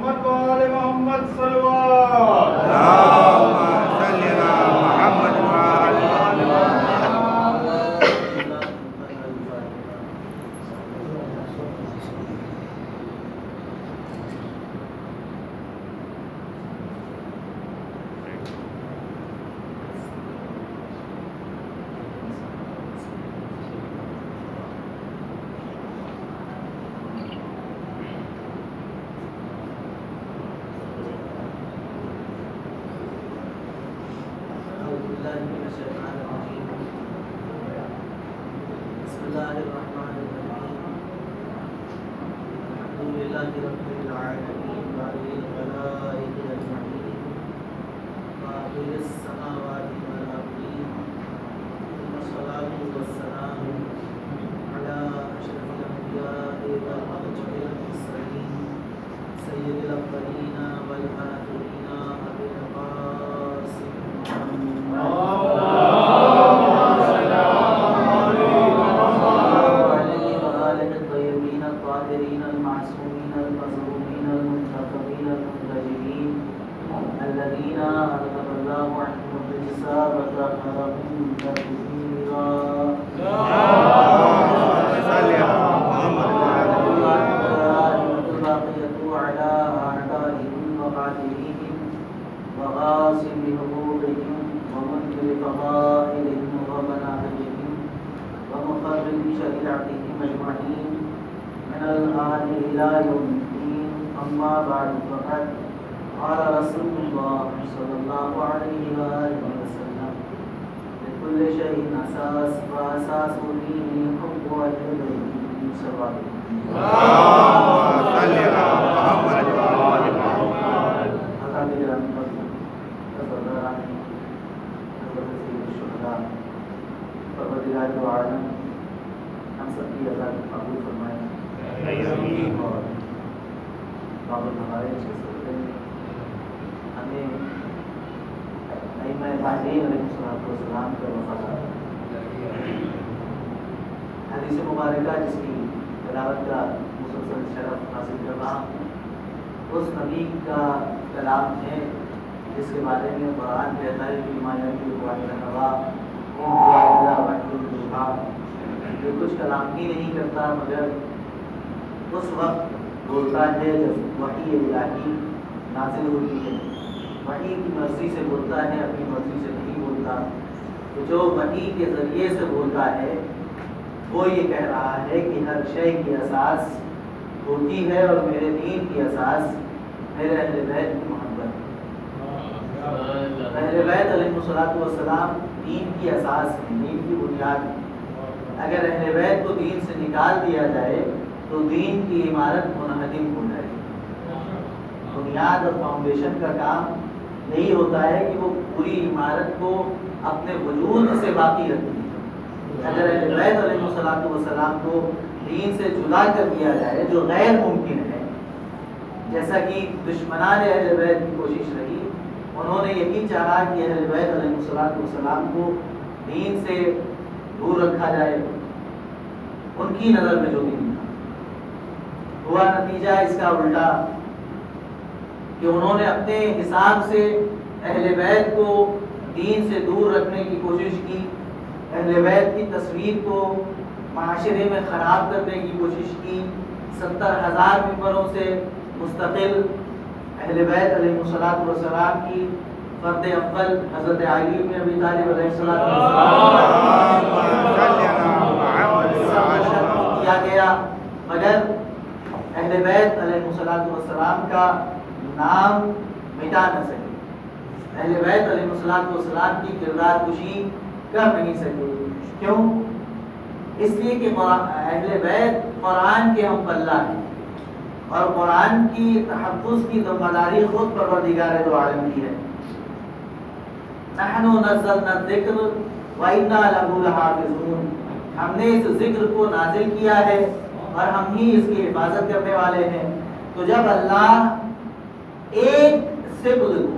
محمد وآل محمد صلوات اللهم صل على محمد وعلى آل محمد. بسم الله الرحمن الرحيم. الحمد لله رب العالمين بارئ الخلائق أجمعين فاطر السماوات والأرض ثم الصلاة والسلام على أشرف الأنبياء والأرجل المرسلين سيد الأولين والآخرين أبي القاسم الطاهرين المعصومين المظلومين المنتقمين المنتجبين الذين أذهب الله عنهم الرجس وطهرهم تطهيرا. اللهم صل على محمد وعلى آل محمد. الباقية على أعدائهم وقاتليهم وغاصب حقوقهم ومنكر فضائلهم ومناهجهم ومخرب شريعتهم أجمعين من الآن إلى يوم الدين. أما بعد فقد قال رسول الله صلى الله عليه وآله وسلم لكل شيء أساس وأساس دينه حب أهل بيته سواء. اللهم صل على محمد وعلى آل محمد. پروردگار دو عالم ہم سب کی عزت قبول فرمائے اور بابر ہمارے ہمیں ائمہ طاہرین علیہ السلام کا وفادار حدیث مبارکہ جس کی تلاوت کا مسلسل شرف حاصل کر رہا ہوں اس نبی کا کلام ہے جس کے بارے میں قرآن کہتا ہے کہ جو کچھ کلام ہی نہیں کرتا مگر اس وقت بولتا ہے جب وحی الہی نازل ہوتی ہے. وحی کی مرضی سے بولتا ہے, اپنی مرضی سے نہیں بولتا. تو جو وحی کے ذریعے سے بولتا ہے وہ یہ کہہ رہا ہے کہ ہر شے کی اساس ہوتی ہے اور میرے دین کی اساس میرے اہل بیت کی محبت. اہل بیت علیہ السلام دین کی اساس ہے, دین کی بنیاد ہے. اگر اہل بیت کو دین سے نکال دیا جائے تو دین کی عمارت منہدم ہو جائے. بنیاد اور فاؤنڈیشن کا کام یہی ہوتا ہے کہ وہ پوری عمارت کو اپنے وجود سے باقی رکھتی ہے. اگر اہل بیت علیہ السلام کو دین سے جدا کر دیا جائے جو غیر ممکن ہے, جیسا کہ دشمنان اہل بیت کی کوشش رہی, انہوں نے یہی چاہا کہ اہل بیت علیہ السلام کو دین سے دور رکھا جائے, ان کی نظر میں جو دین تھا. ہوا نتیجہ اس کا الٹا کہ انہوں نے اپنے حساب سے اہل بیت کو دین سے دور رکھنے کی کوشش کی, اہل بیت کی تصویر کو معاشرے میں خراب کرنے کی کوشش کی. 70,000 ممبروں سے مستقل اہل بیت علیہ السلام کی فرد اول حضرت علی بن ابی طالب علیہ السلام کیا گیا, مگر اہل بیت علیہ السلام کا نام مٹا نہ سکے. اہل بیت علیہ السلام کی کردار کشی کر نہیں سکے. کیوں؟ اس لیے کہ اہل بیت قرآن کے ہم پلہ ہیں اور قرآن کی تحفظ کی ذمہ داری خود پروردگار دو عالم کی ہے. نحن نزلنا الذکر وَإِنَّا لَهُ لَحَافِظُونَ. ہم نے اس ذکر کو نازل کیا ہے اور ہم ہی اس کی حفاظت کرنے والے ہیں. تو جب اللہ ایک سبل کو,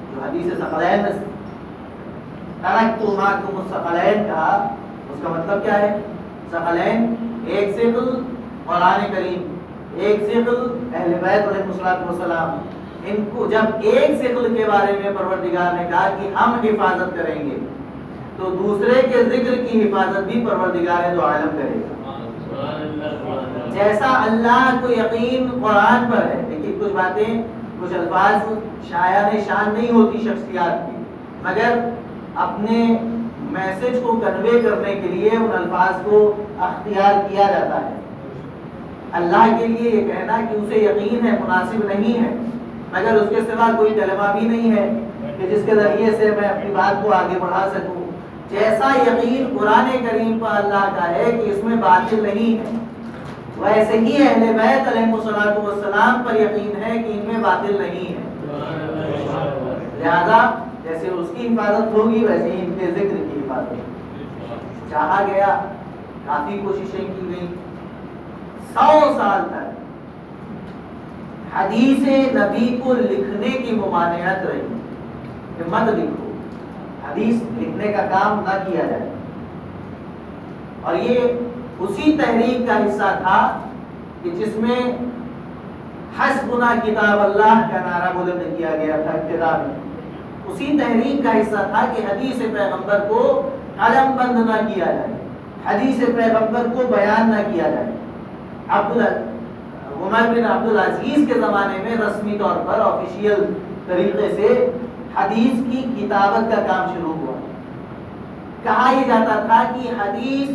جو حدیث ثقلین میں ترکت معکم الثقلین کہا, اس کا مطلب کیا ہے؟ ثقلین ایک سبل قرآن کریم ایک ثقل اہل بیت علیہ الصلوۃ والسلام، ان کو جب ایک ثقل کے بارے میں پروردگار نے کہا کہ ہم حفاظت کریں گے، تو دوسرے کے ذکر کی حفاظت بھی پروردگار دو عالم کرے گا۔ جیسا اللہ کو یقین قرآن پر ہے، لیکن کچھ باتیں، کچھ الفاظ شایان شان نہیں ہوتی شخصیات کی، مگر اپنے میسج کو کنوے کرنے کے لیے ان الفاظ کو اختیار کیا جاتا ہے۔ اللہ کے لیے یہ کہنا کہ اسے یقین ہے مناسب نہیں ہے، مگر اس کے سوا کوئی کلمہ بھی نہیں ہے کہ جس کے ذریعے سے میں اپنی بات کو آگے بڑھا سکوں۔ جیسا یقین قرآن کریم پر اللہ کا ہے کہ اس میں باطل نہیں ہے، ویسے ہی اہل بیت علیہ الصلوۃ والسلام پر یقین ہے کہ ان میں باطل نہیں ہے۔ لہذا جیسے اس کی حفاظت ہوگی ویسے ہی ان کے ذکر کی حفاظت ہوگی۔ چاہا گیا، کافی کوششیں کی گئی، 100 سال تک حدیث نبی کو لکھنے کی ممانعت رہی کہ مت لکھو، حدیث لکھنے کا کام نہ کیا جائے۔ اور یہ اسی تحریک کا حصہ تھا کہ جس میں حسبنا کتاب اللہ کا نعرہ بلند کیا گیا تھا ابتدا میں، اسی تحریک کا حصہ تھا کہ حدیث پیغمبر کو قلم بند نہ کیا جائے، حدیث پیغمبر کو بیان نہ کیا جائے۔ عمر بن عبدالعزیز کے زمانے میں رسمی طور پر آفیشیل طریقے سے حدیث کی کتابت کا کام شروع ہوا۔ کہا یہ جاتا تھا کہ حدیث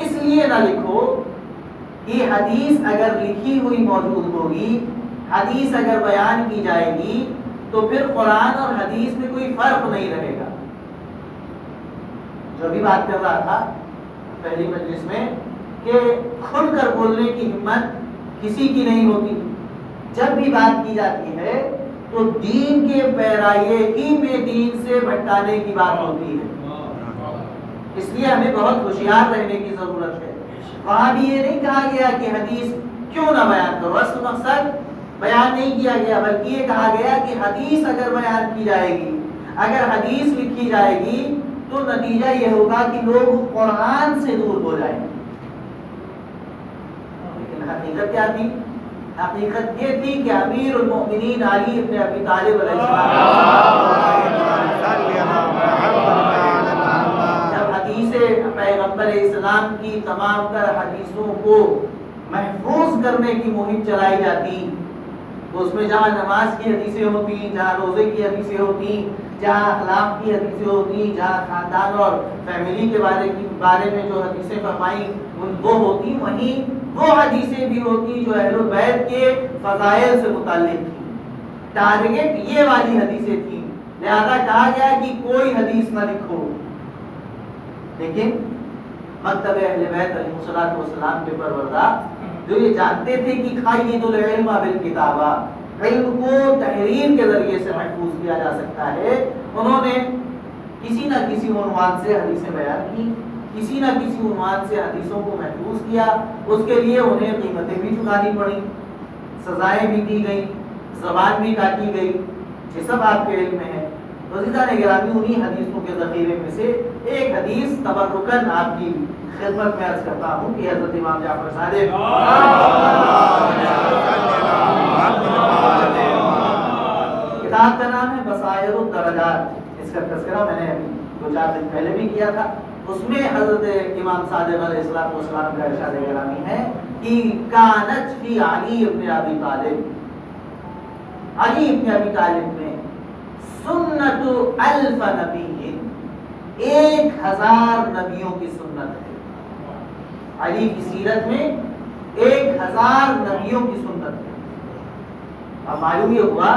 اس لیے نہ لکھو کہ حدیث اگر لکھی ہوئی موجود ہوگی، حدیث اگر بیان کی جائے گی تو پھر قرآن اور حدیث میں کوئی فرق نہیں رہے گا۔ جو بھی بات کر رہا تھا پہلی مجلس میں کہ کھل کر بولنے کی ہمت کسی کی نہیں ہوتی، جب بھی بات کی جاتی ہے تو دین کے پیرائے ہی میں دین سے بھٹکانے کی بات ہوتی ہے۔ اس لیے ہمیں بہت ہوشیار رہنے کی ضرورت ہے۔ وہاں بھی یہ نہیں کہا گیا کہ حدیث کیوں نہ بیان کرو، اصل مقصد بیان نہیں کیا گیا، بلکہ یہ کہا گیا کہ حدیث اگر بیان کی جائے گی، اگر حدیث لکھی جائے گی تو نتیجہ یہ ہوگا کہ لوگ قرآن سے دور ہو جائیں گے۔ لیکن حقیقت کیا تھی؟ حقیقت یہ تھی کہ امیر المؤمنین علی ابن ابی طالب علیہ السلام جب حدیث پیغمبر اسلام کی تمام تر حدیثوں کو محفوظ کرنے کی مہم چلائی جاتی، تو اس میں جہاں نماز کی حدیثیں ہوتی، جہاں روزے کی حدیثیں ہوتی، جہاں اخلاق کی حدیثیں ہوتی، جہاں خاندان اور فیملی کے بارے میں جو حدیثیں فرمائی وہ ہوتی، وہیں وہ حدیثیں بھی ہوتی جو اہل بیت کے فضائل سے متعلق تھی۔ ٹارگٹ یہ والی حدیثیں تھیں، لہذا کہا گیا کہ کوئی حدیث نہ لکھو۔ لیکن مکتب اہل بیت علیہ الصلوۃ والسلام کے پروردہ جو یہ جانتے تھے کہ قید العلم بالکتابہ، علم کو تحریر کے ذریعے سے محفوظ کیا جا سکتا ہے، انہوں نے کسی نہ کسی عنوان سے حدیثیں بیان کی، کسی نہ کسی عنوان سے حدیثوں کو محفوظ کیا۔ اس کے لیے انہیں قیمتیں بھی چکانی پڑی، سزائیں بھی دی گئی، زبان بھی کاٹی گئی، یہ سب آپ کے علم میں ہے۔ عزیزان گرامی، انہی حدیثوں کے ذخیرے میں سے ایک حدیث تبرکاً آپ کی خدمت میں عرض کرتا ہوں کہ حضرت امام جعفر صادق کتاب کا نام ہے بصائر الدرجات، اس کا تذکرہ میں نے 2-4 دن پہلے بھی کیا تھا۔ اس میں حضرت امام صادق علیہ السلام کا ارشاد گرامی ہے کہ کانت فی علی ابن ابی طالب، علی ابن ابی طالب میں سنت 1000 نبی، 1000 نبیوں کی سنت ہے۔ علی کی سیرت میں 1000 نبیوں کی سنت ہے۔ اب معلوم یہ ہوا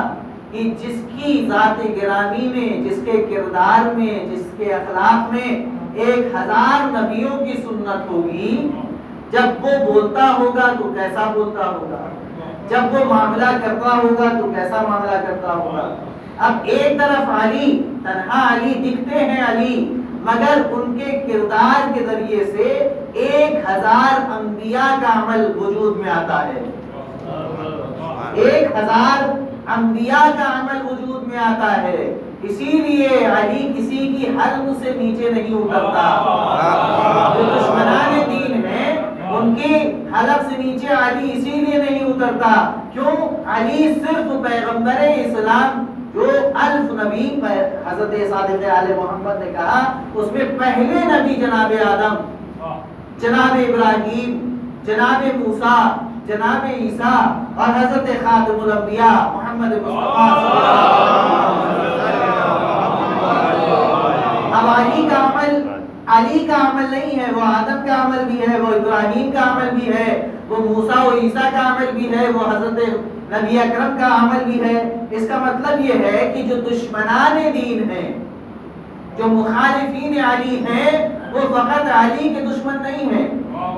کہ جس کی ذات گرامی میں، جس کے کردار میں، جس کے اخلاق میں 1000 نبیوں کی سنت ہوگی، جب وہ بولتا ہوگا تو کیسا بولتا ہوگا، جب وہ معاملہ کرتا ہوگا تو کیسا معاملہ کرتا ہوگا۔ اب ایک طرف علی، تنہا علی دکھتے ہیں علی، مگر ان کے کردار کے ذریعے سے 1000 انبیاء کا عمل وجود میں آتا ہے، 1000 انبیاء کا عمل وجود میں آتا ہے۔ اسی لیے علی کسی کی حلم سے نیچے نہیں اترتا۔ جو دشمنان دین ہیں ان کی حلق سے نیچے علی اسی لیے نہیں اترتا، کیوں؟ علی صرف پیغمبر اسلام جو الف نبی حضرت صادق آل محمد نے کہا، اس میں پہلے نبی جناب آدم، جناب ابراہیم، جناب موسیٰ، جناب عیسیٰ اور حضرت خاتم الانبیاء محمد مصطفیٰ صلی اللہ علیہ وسلم۔ اب علی کا عمل نہیں ہے، وہ آدم کا عمل بھی ہے، وہ ابراہیم کا عمل بھی ہے، وہ موسیٰ و عیسیٰ کا عمل بھی ہے، وہ حضرت نبی اکرم کا عمل بھی ہے۔ اس کا مطلب یہ ہے کہ جو دشمنان دین ہیں، جو مخالفین علی ہیں، وہ فقط علی کے دشمن نہیں ہیں،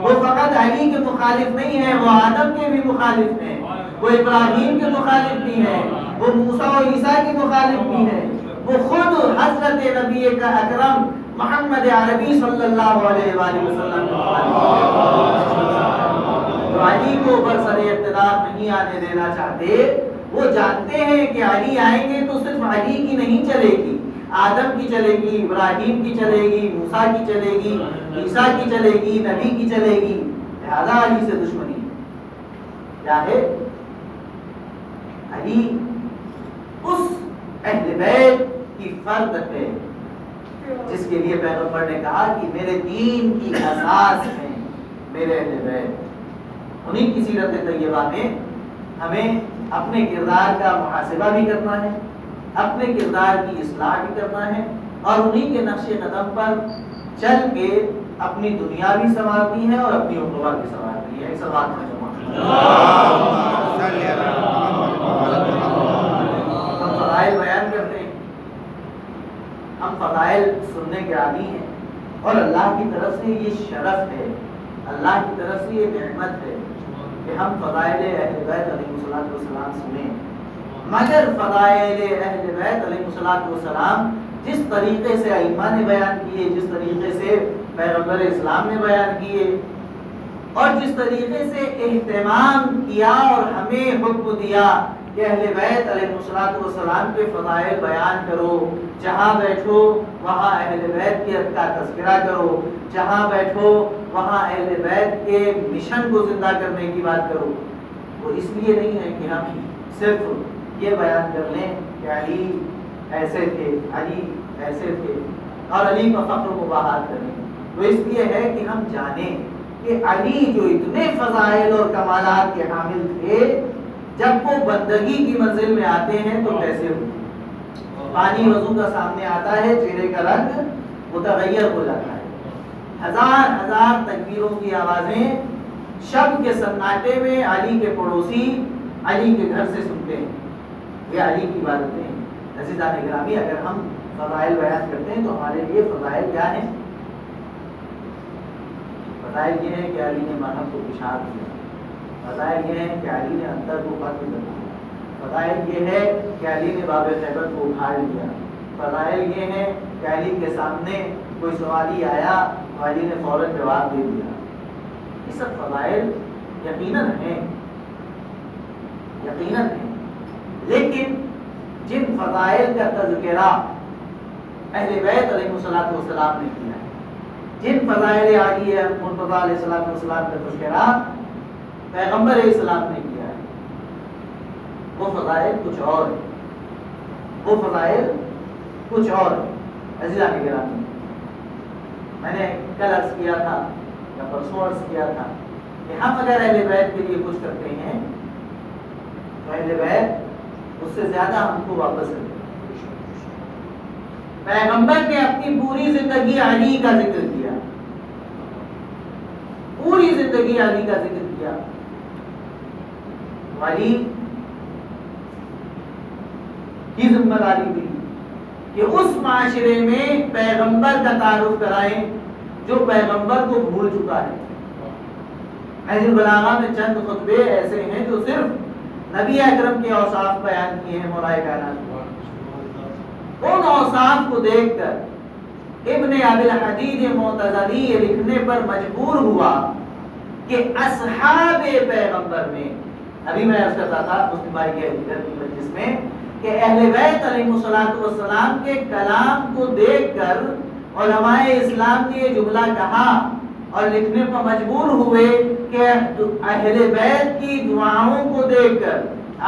وہ فقط علی کے مخالف نہیں ہیں، وہ آدم کے بھی مخالف ہیں، وہ ابراہیم کے مخالف بھی ہیں، وہ موسیٰ و عیسیٰ کے مخالف بھی ہیں، وہ خود حضرت نبی کا اکرم محمد عربی صلی اللہ علیہ وآلہ وسلم کے مخالف ہیں۔ جو علی کو برسر اقتدار نہیں آنے دینا چاہتے، وہ جانتے ہیں کہ علی آئیں گے تو صرف علی کی نہیں چلے گی، آدم کی چلے گی، ابراہیم کی چلے گی، موسیٰ کی چلے گی، عیسیٰ کی چلے گی، نبی کی چلے گی، لہذا علی سے دشمنی کیا ہے؟ علی اس اہل بیت کی فرد ہے جس کے لیے پیغمبر نے کہا کہ میرے دین کی اساس ہیں میرے اہل بیت۔ انہی کی سیرت طیبہ میں ہمیں اپنے کردار کا محاسبہ بھی کرنا ہے، اپنے کردار کی اصلاح بھی کرنا ہے، اور انہی کے نقش قدم پر چل کے اپنی دنیا بھی سنوارنی ہے اور اپنی اخروہ بھی سنوارنی ہے۔ ایک سوال میں ہم فضائل بیان کرتے ہیں، ہم فضائل سننے کے عادی ہیں، اور اللہ کی طرف سے یہ شرف ہے، اللہ کی طرف سے یہ نعمت ہے کہ ہم فضائل اہل بیت علیہ السلام سنیں، مگر فضائل اہل بیت علیہ السلام جس طریقے سے ائمہ نے بیان کیے، جس طریقے سے پیغمبر اسلام نے بیان کیے، اور جس طریقے سے اہتمام کیا اور ہمیں حکم دیا کہ اہل بیت علیہ السلام کے فضائل بیان کرو، جہاں بیٹھو وہاں اہل بیت کا تذکرہ کرو، جہاں بیٹھو وہاں اہل بیت کے مشن کو زندہ کرنے کی بات کرو، وہ اس لیے نہیں ہے کہ ہم صرف یہ بیان کر لیں کہ علی ایسے تھے، علی ایسے تھے، اور علی کا فخر و مباحات کریں، وہ اس لیے ہے کہ ہم جانیں کہ علی جو اتنے فضائل اور کمالات کے حامل تھے، جب وہ بندگی کی منزل میں آتے ہیں تو کیسے ہوتے؟ پانی وضو کا سامنے آتا ہے، چہرے کا رنگ متغیر ہو جاتا ہے، ہزار ہزار تکبیروں کی آوازیں شب کے سناٹے میں علی کے پڑوسی علی کے گھر سے سنتے ہیں، یہ علی کی عبادتیں ہیں۔ عزیزان گرامی، اگر ہم فضائل بیان کرتے ہیں تو ہمارے لیے فضائل کیا ہیں؟ فضائل یہ ہے کہ علی نے مرہم کو پیشاب کیا، فضائل یہ ہے کہ علی نے اندر کو فتح کیا، فضائل یہ ہے کہ علی نے باب خیبر کو اکھاڑ لیا، فضائل یہ ہے کہ علی کے سامنے کوئی سوالی آیا تو علی نے فوراً جواب دے دیا۔ یہ سب فضائل یقیناً ہیں، یقیناً ہیں، لیکن جن فضائل کا تذکرہ اہل بیت علیہ السلام نے کیا ہے، جن فضائل علی مرتضیٰ علیہ السلام کا تذکرہ پیغمبر اسلام نے کیا ہے، وہ فضائل کچھ اور ہیں، وہ فضائل کچھ اور ہیں۔ عزیزان گرامی، میں نے کل عرض کیا تھا یا پرسوں عرض کیا تھا کہ ہم اگر اہل بیت کے لیے کچھ کرتے ہیں تو اہل بیت اس سے زیادہ ہم کو واپس کرتے ہیں۔ پیغمبر نے اپنی پوری زندگی علی کا ذکر کیا، پوری زندگی علی کا ذکر کیا۔ علی کی ذمہ داری بھی کہ اس معاشرے میں پیغمبر کا تعارف کرائیں جو پیغمبر کو بھول چکا ہے۔ نہج البلاغہ میں چند خطبے ایسے ہیں جو صرف نبی اکرم کے اوصاف بیان کیے ہیں مولا کائنات۔ ان اوصاف کو دیکھ کر ابن ابی الحدید معتزلی یہ لکھنے پر مجبور ہوا کہ اصحاب پیغمبر میں، ابھی میں عرض کرتا تھا مسلم بھائی کے حقیقت کی مجلس میں، کہ اہل بیت علیہ السلام کے کلام کو دیکھ کر علماء اسلام نے یہ جملہ کہا اور لکھنے پر مجبور ہوئے کہ اہل بیت کی دعاؤں کو دیکھ کر،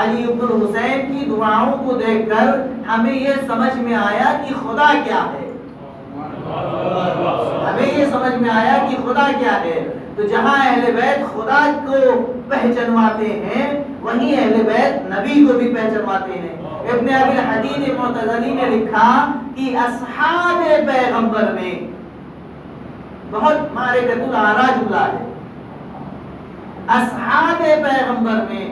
علی بن حسین کی دعاؤں کو دیکھ کر ہمیں یہ سمجھ میں آیا کہ خدا کیا ہے، ہمیں یہ سمجھ میں آیا کہ خدا کیا ہے۔ تو جہاں اہل بیت خدا کو پہچنواتے ہیں وہیں اہل بیت نبی کو بھی پہچنواتے ہیں۔ ابن ابی الحدید معتزلی نے لکھا کہ اصحاب پیغمبر میں، بہت معرکۃ الآراء جملہ ہے، اصحاب پیغمبر میں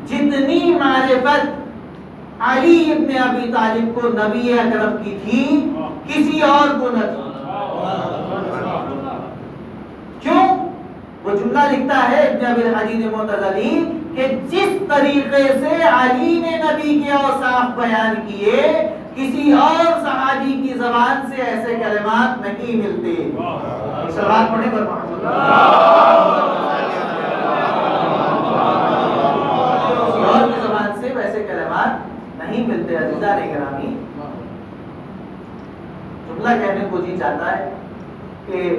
جتنی معرفت علی ابن ابی طالب کو نبی اکرم کی تھی کسی اور کو نہ تھی۔ کیوں؟ وہ جملہ لکھتا ہے ابن ابی الحدید معتزلی کہ جس طریقے سے علی نے نبی کے اوصاف بیان کیے کسی اور صحابی کی زبان سے ایسے کلمات نہیں ملتے۔ صلوات پڑھیں پر محمد کسی اور کی زبان سے ویسے کلمات نہیں ملتے۔ عزیزان گرامی، جملہ کہنے کو جی چاہتا ہے کہ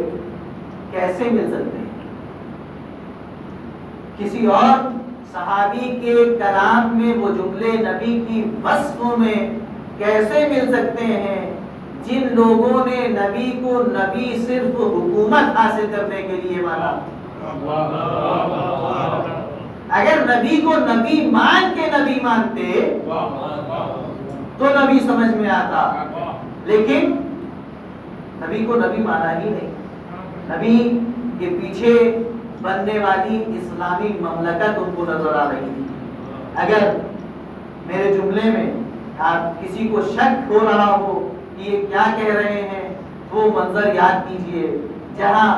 کیسے مل سکتے ہیں، کسی اور صحابی کے کلام میں وہ جملے نبی کی وصفوں میں کیسے مل سکتے ہیں جن لوگوں نے نبی کو نبی صرف حکومت حاصل کرنے کے لیے مانا۔ اگر نبی کو نبی مان کے نبی مانتے تو نبی سمجھ میں آتا، لیکن نبی کو نبی مانا ہی نہیں۔ نبی کے پیچھے بننے والی اسلامی مملکت ان کو نظر آ رہی تھی۔ اگر میرے جملے میں آپ کسی کو شک ہو رہا ہو کہ یہ کیا کہہ رہے ہیں، وہ منظر یاد کیجئے جہاں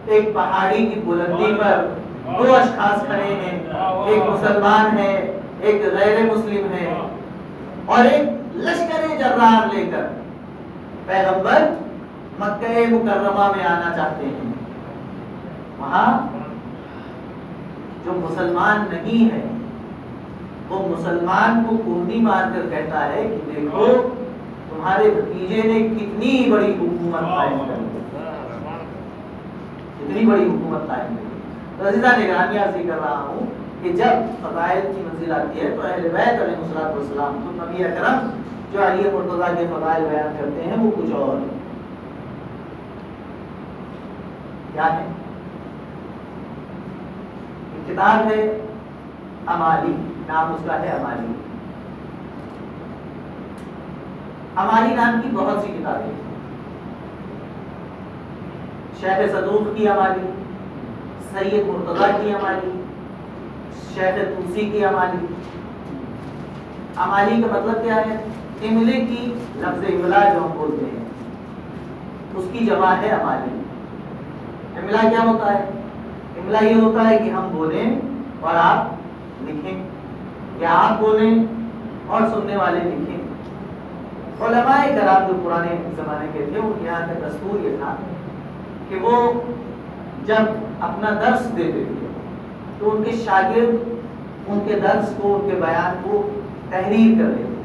ایک پہاڑی کی بلندی پر دو اشخاص کھڑے ہیں، ایک مسلمان ہے ایک غیر مسلم ہے، اور ایک لشکر جرار لے کر پیغمبر مکہ مکرمہ میں آنا چاہتے ہیں۔ وہاں جو مسلمان نہیں ہے وہ مسلمان کو کوہنی مار کر کہتا ہے کہ دیکھو تمہارے بھتیجے نے کتنی بڑی حکومت قائم کر دی، کتنی بڑی حکومت قائم کر دی۔ تو عزیزان گرامی عرض کر رہا ہوں کہ جب فضائل کی منزل آتی ہے تو اہل بیت علیہ السلام تو نبی اکرم جو علی مرتضیٰ کے فضائل بیان کرتے ہیں وہ کچھ اور ہے۔ کیا ہے؟ کتاب ہے امالی، نام اس کا ہے امالی۔ امالی نام کی بہت سی کتابیں ہیں، شیخ صدوق کی امالی، سید مرتضیٰ کی امالی، شیخ توسی کی امالی۔ امالی کا مطلب کیا ہے؟ املے کی لفظ املا جو ہم بولتے ہیں اس کی جمع ہے امالی۔ املا کیا ہوتا ہے؟ املا یہ ہوتا ہے کہ ہم بولیں اور آپ لکھیں، یا آپ بولیں اور سننے والے لکھیں۔ علماء کرام جو پرانے زمانے کے تھے ان یہاں کا دستور یہ تھا کہ وہ جب اپنا درس دیتے تھے تو ان کے شاگرد ان کے درس کو، ان کے بیان کو تحریر کر لیتے تھے۔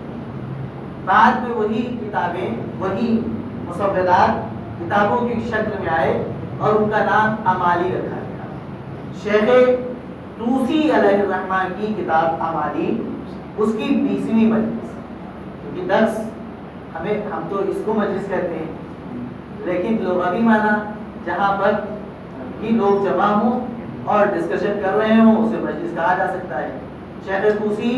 بعد میں وہی کتابیں، وہی مسودات کتابوں کی شکل میں آئے اور ان کا نام امالی رکھا گیا۔ شیخ توسی علیہ الرحمہ کی کتاب امالی، اس کی 20ویں مجلس، کیونکہ درس ہم تو اس کو مجلس کہتے ہیں، لیکن لغوی معنی جہاں پر کہ لوگ جمع ہوں اور ڈسکشن کر رہے ہوں اسے مجلس کہا جا سکتا ہے۔ شیخ توسی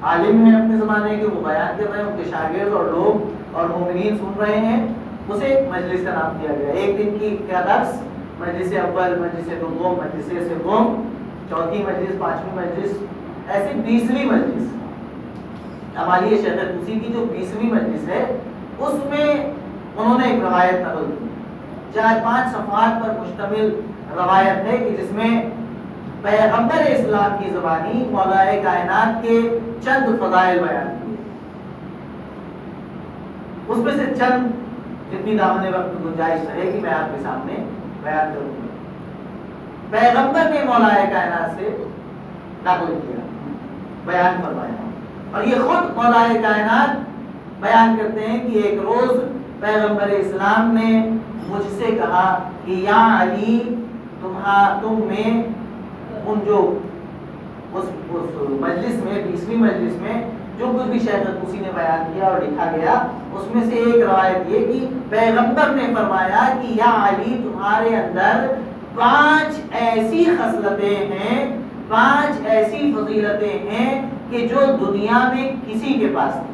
عالم ہیں اپنے زمانے کے، وہ بیان کر رہے ہیں، ان کے شاگرد اور لوگ اور مومنین سن رہے ہیں، اسے مجلس کا نام دیا گیا۔ ایک دن کی کیا درس، مجلس اول، مجلس دوم، مجلس سوم، چوتھی مجلس، پانچویں مجلس، ایسے 20ویں مجلس۔ ہماری شیخ توسی کی جو 20ویں مجلس ہے اس میں انہوں نے ایک روایت نقل کی، 4-5 صفحات پر مشتمل روایت ہے کہ جس میں پیغمبر اسلام کی زبانی مولا کائنات کے چند فضائل بیان کیے۔ اس میں سے چند جتنی دامن وقت گنجائش رہے گی میں آپ کے سامنے بیان کروں گا۔ پیغمبر نے مولا کائنات سے نقل کیا، بیان فرمایا، اور یہ خود مولا کائنات بیان کرتے ہیں کہ ایک روز پیغمبر اسلام نے مجھ سے کہا کہ یا علی تم میں ان جو اس مجلس میں 20ویں مجلس میں جو کچھ بھی شیخ طوسی نے بیان کیا اور لکھا گیا، اس میں سے ایک روایت یہ کہ پیغمبر نے فرمایا کہ یا علی تمہارے اندر 5 ایسی خصلتیں ہیں، 5 ایسی فضیلتیں ہیں کہ جو دنیا میں کسی کے پاس نہیں،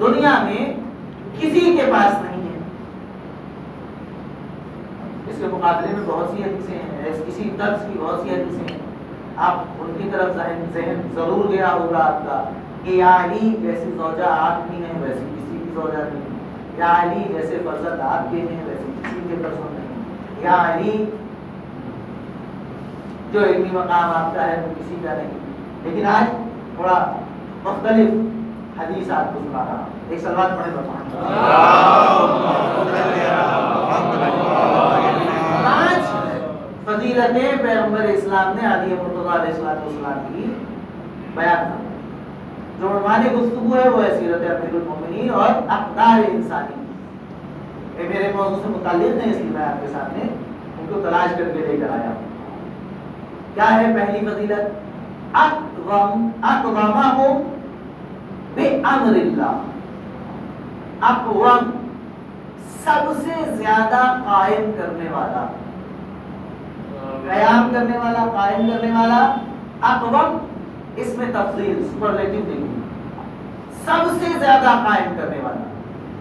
دنیا میں کسی کے پاس نہیں ہے۔ اس کے مقابلے میں بہت سی حدیثیں ہیں، اسی طرز کی بہت سی حدیثیں ہیں، آپ ان کی طرف ذہن ضرور گیا ہوگا آپ کا کہ یا علی جیسی زوجہ آپ کی ہیں ویسی کسی کی زوجہ نہیں، یا علی جیسے فرزند آپ کے ہیں ویسے کسی کے فرزند نہیں، یا علی جو علمی مقام آپ کا ہے وہ کسی کا نہیں۔ لیکن آج تھوڑا مختلف حدیث آپ کو سنا رہا ہوں، ایک سلوات پڑھیں بتا۔ 5 فضیلتیں پیغمبر اسلام نے علی مرتضیٰ علیہ السلام کی بیان کی۔ جو عنوان گفتگو ہے وہ ہے سیرت امیر المومنین اور اقدار انسانی۔ یہ میرے موضوع سے متعلق نہیں، اس لیے میں آپ کے سامنے ان کو تلاش کر کے لے کر آیا ہوں۔ کیا ہے پہلی فضیلت؟ اقوامہم بِأَمْرِ اللہ، اقوام سب سے زیادہ قائم کرنے والا، قیام کرنے والا، قائم کرنے والا۔ اقوام اس میں تفضیل سپرلیٹو دیکھیں، سب سے زیادہ قائم کرنے والا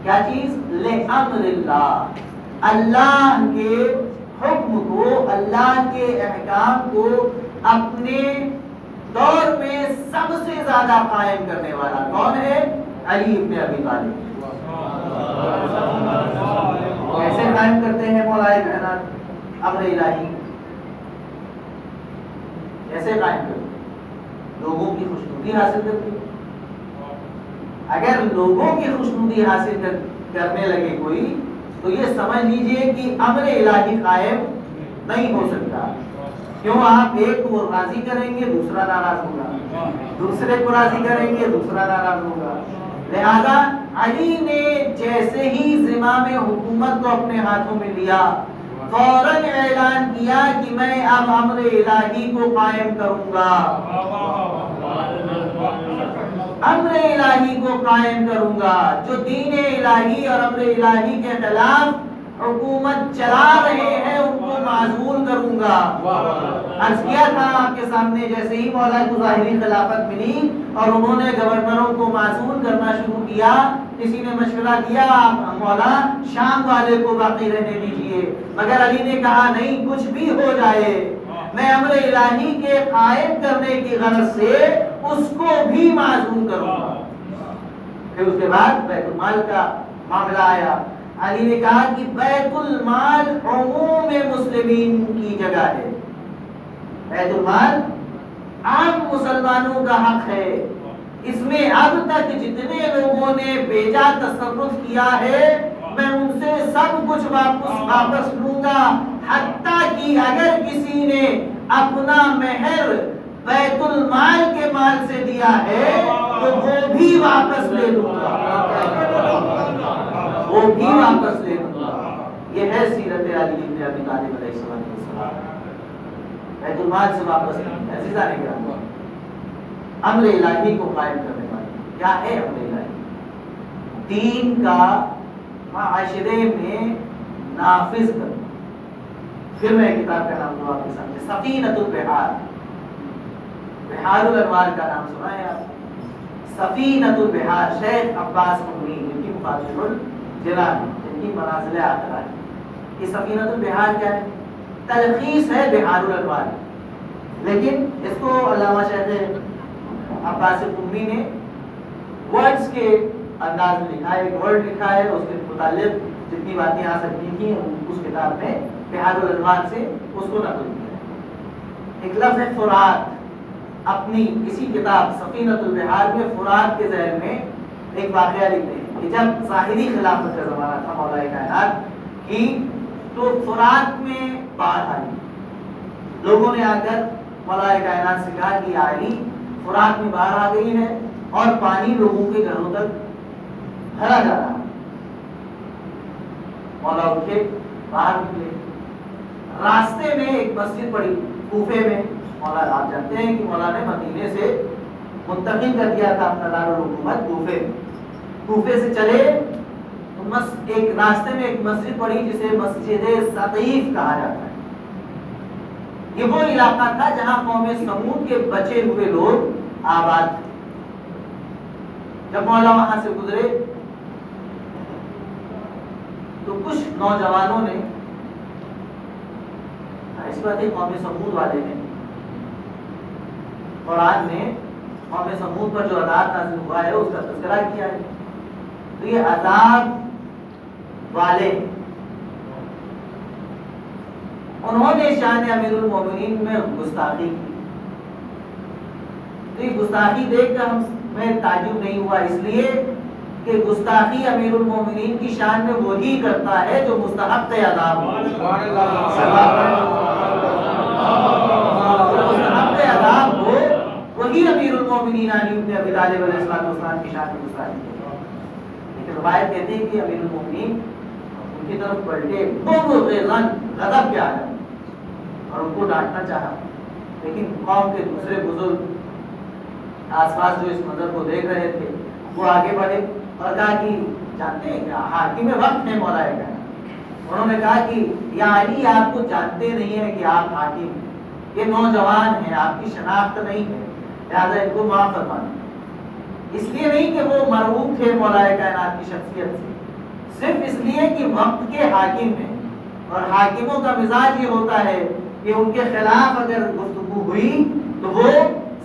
کیا چیز؟ لِأَمْرِ اللہ، اللہ کے حکم کو، اللہ کے احکام کو اپنے دور میں سب سے زیادہ قائم کرنے والا کون ہے؟ علی ابن ابی طالب۔ کیسے قائم کرتے ہیں مولا کائنات امر الہی؟ کیسے قائم کرتے ہیں؟ لوگوں کی خوشنودی حاصل کرتے ہیں۔ اگر لوگوں کی خوشنودی حاصل کرنے لگے کوئی تو یہ سمجھ لیجئے کہ امر الہی قائم نہیں ہو سکتا۔ کیوں؟ آپ ایک کو راضی کریں گے دوسرا ناراض ہوگا، دوسرے کو راضی کریں گے دوسرا ناراض ہوگا۔ لہذا علی نے جیسے ہی زمام حکومت کو اپنے ہاتھوں میں لیا، فوراً اعلان کیا کہ میں اب امر الہی کو قائم کروں گا، امر الہی کو قائم کروں گا۔ جو دین الہی اور امر الہی کے خلاف حکومت چلا رہے ہیں ان کو معزول کروں گا۔ عرض کیا تھا آپ کے سامنے، جیسے ہی مولا کو ظاہری خلافت ملی اور انہوں نے گورنروں کو معزول کرنا شروع کیا، کسی نے مشورہ دیا آپ مولا شام والے کو باقی رہنے دیجئے، مگر علی نے کہا نہیں، کچھ بھی ہو جائے میں امر الہی کے قائم کرنے کی غرض سے اس کو بھی معزول کروں گا۔ پھر اس کے بعد بیت المال کا معاملہ آیا۔ علی نے کہا کہ بیت المال عموم مسلمین کی جگہ ہے، بیت المال عام مسلمانوں کا حق ہے، اس میں اب تک جتنے لوگوں نے بیجا تصرف کیا ہے میں ان سے سب کچھ واپس لوں گا، حتیٰ کہ اگر کسی نے اپنا مہر بیت المال کے مال سے دیا ہے تو وہ بھی واپس لے لوں گا، وہ بھی واپس لے لوں گا۔ یہ ہے سیرت علی بن ابی طالب علیہ السلام، بیت المال سے واپس نہیں۔ عزیزاں نے کہا امر الہی کو قائم کرنے والا کیا ہے؟ امر الہی دین کا معاشرے میں نافذ کرنا۔ پھر میں کتاب کا نام دوں آپ کے سامنے، سفینۃ البحار، بحار الانوار کا نام سنا ہے آپ؟ سفینۃ البحار، شیخ عباس قمی جن کی مفاتیح الجنان، جن کی منازل آخرہ ہے۔ یہ سفینۃ البحار کیا ہے؟ تلخیص ہے بحار الانوار، لیکن اس کو علامہ شیخ عباس قمی نے ورڈز کے انداز میں لکھا ہے، ایک ورڈ لکھا ہے اس کے متعلق جتنی باتیں آ سکتی تھیں اس کتاب میں بحار الانوار سے اس کو نقل کیا ہے۔ ایک لفظ ہے فرات، اپنی اسی کتاب سفینۃ البحار میں فرات کے ذیل میں ایک واقعہ لکھتے ہیں کہ جب ظاہری خلافت کا زمانہ تھا مولا کائنات کی تو فرات میں باڑھ آئی، لوگوں نے آ کر مولا کائنات سے کہا کہ علی فرات میں باڑھ آ گئی ہے اور پانی لوگوں کے گھروں تک بھرا جا رہا ہے۔ مولا اٹھے باہر نکلے، راستے میں ایک مسجد پڑی کوفے میں. مولا آپ جانتے ہیں کہ مولا نے مدینے سے منتقل کر دیا تھا اپنا دارالحکومت کوفے میں. کوفے سے چلے تو ایک راستے میں ایک مسجد پڑی جسے مسجد ثقیف کہا جاتا ہے. یہ وہ علاقہ تھا جہاں قوم سمود کے بچے ہوئے لوگ آباد تھے. جب مولا وہاں سے گزرے تو کچھ نوجوانوں نے, اس بات قوم سمود والے نے, قرآن نے قوم سمود پر جو عذاب نازل ہوا ہے اس کا تذکرہ کیا ہے. تو یہ عذاب والے انہوں نے شان امیر المومنین میں گستاخی کی. تو یہ گستاخی دیکھ کر ہمیں تعجب نہیں ہوا, اس لیے کہ گستاخی امیر المومنین کی شان میں وہی کرتا ہے جو مستحق عذاب ہو. مستحق عذاب ہو وہی امیر المومنین علی بن ابی طالب علیہ السلام کی شان میں گستاخی کرتا ہے. لیکن روایت کہتی ہے کہ امیر المومنین ان کی طرف پلٹے غضب کے آیا اور ان کو ڈانٹنا چاہا. لیکن قوم کے دوسرے بزرگ آس پاس جو اس منظر کو دیکھ رہے تھے وہ آگے بڑھے اور کہا کہ جانتے ہیں کیا حاکم وقت ہے مولا کا. انہوں نے کہا کہ یا علی آپ کو جانتے نہیں ہیں کہ آپ حاکم ہیں, یہ نوجوان ہیں, آپ کی شناخت نہیں ہے, لہٰذا ان کو معاف فرما دیں. اس لیے نہیں کہ وہ مرعوب تھے مولا کائنات کی شخصیت سے, صرف اس لیے کہ وقت کے حاکم ہیں اور حاکموں کا مزاج یہ ہوتا ہے کہ ان کے خلاف اگر گفتگو ہوئی تو وہ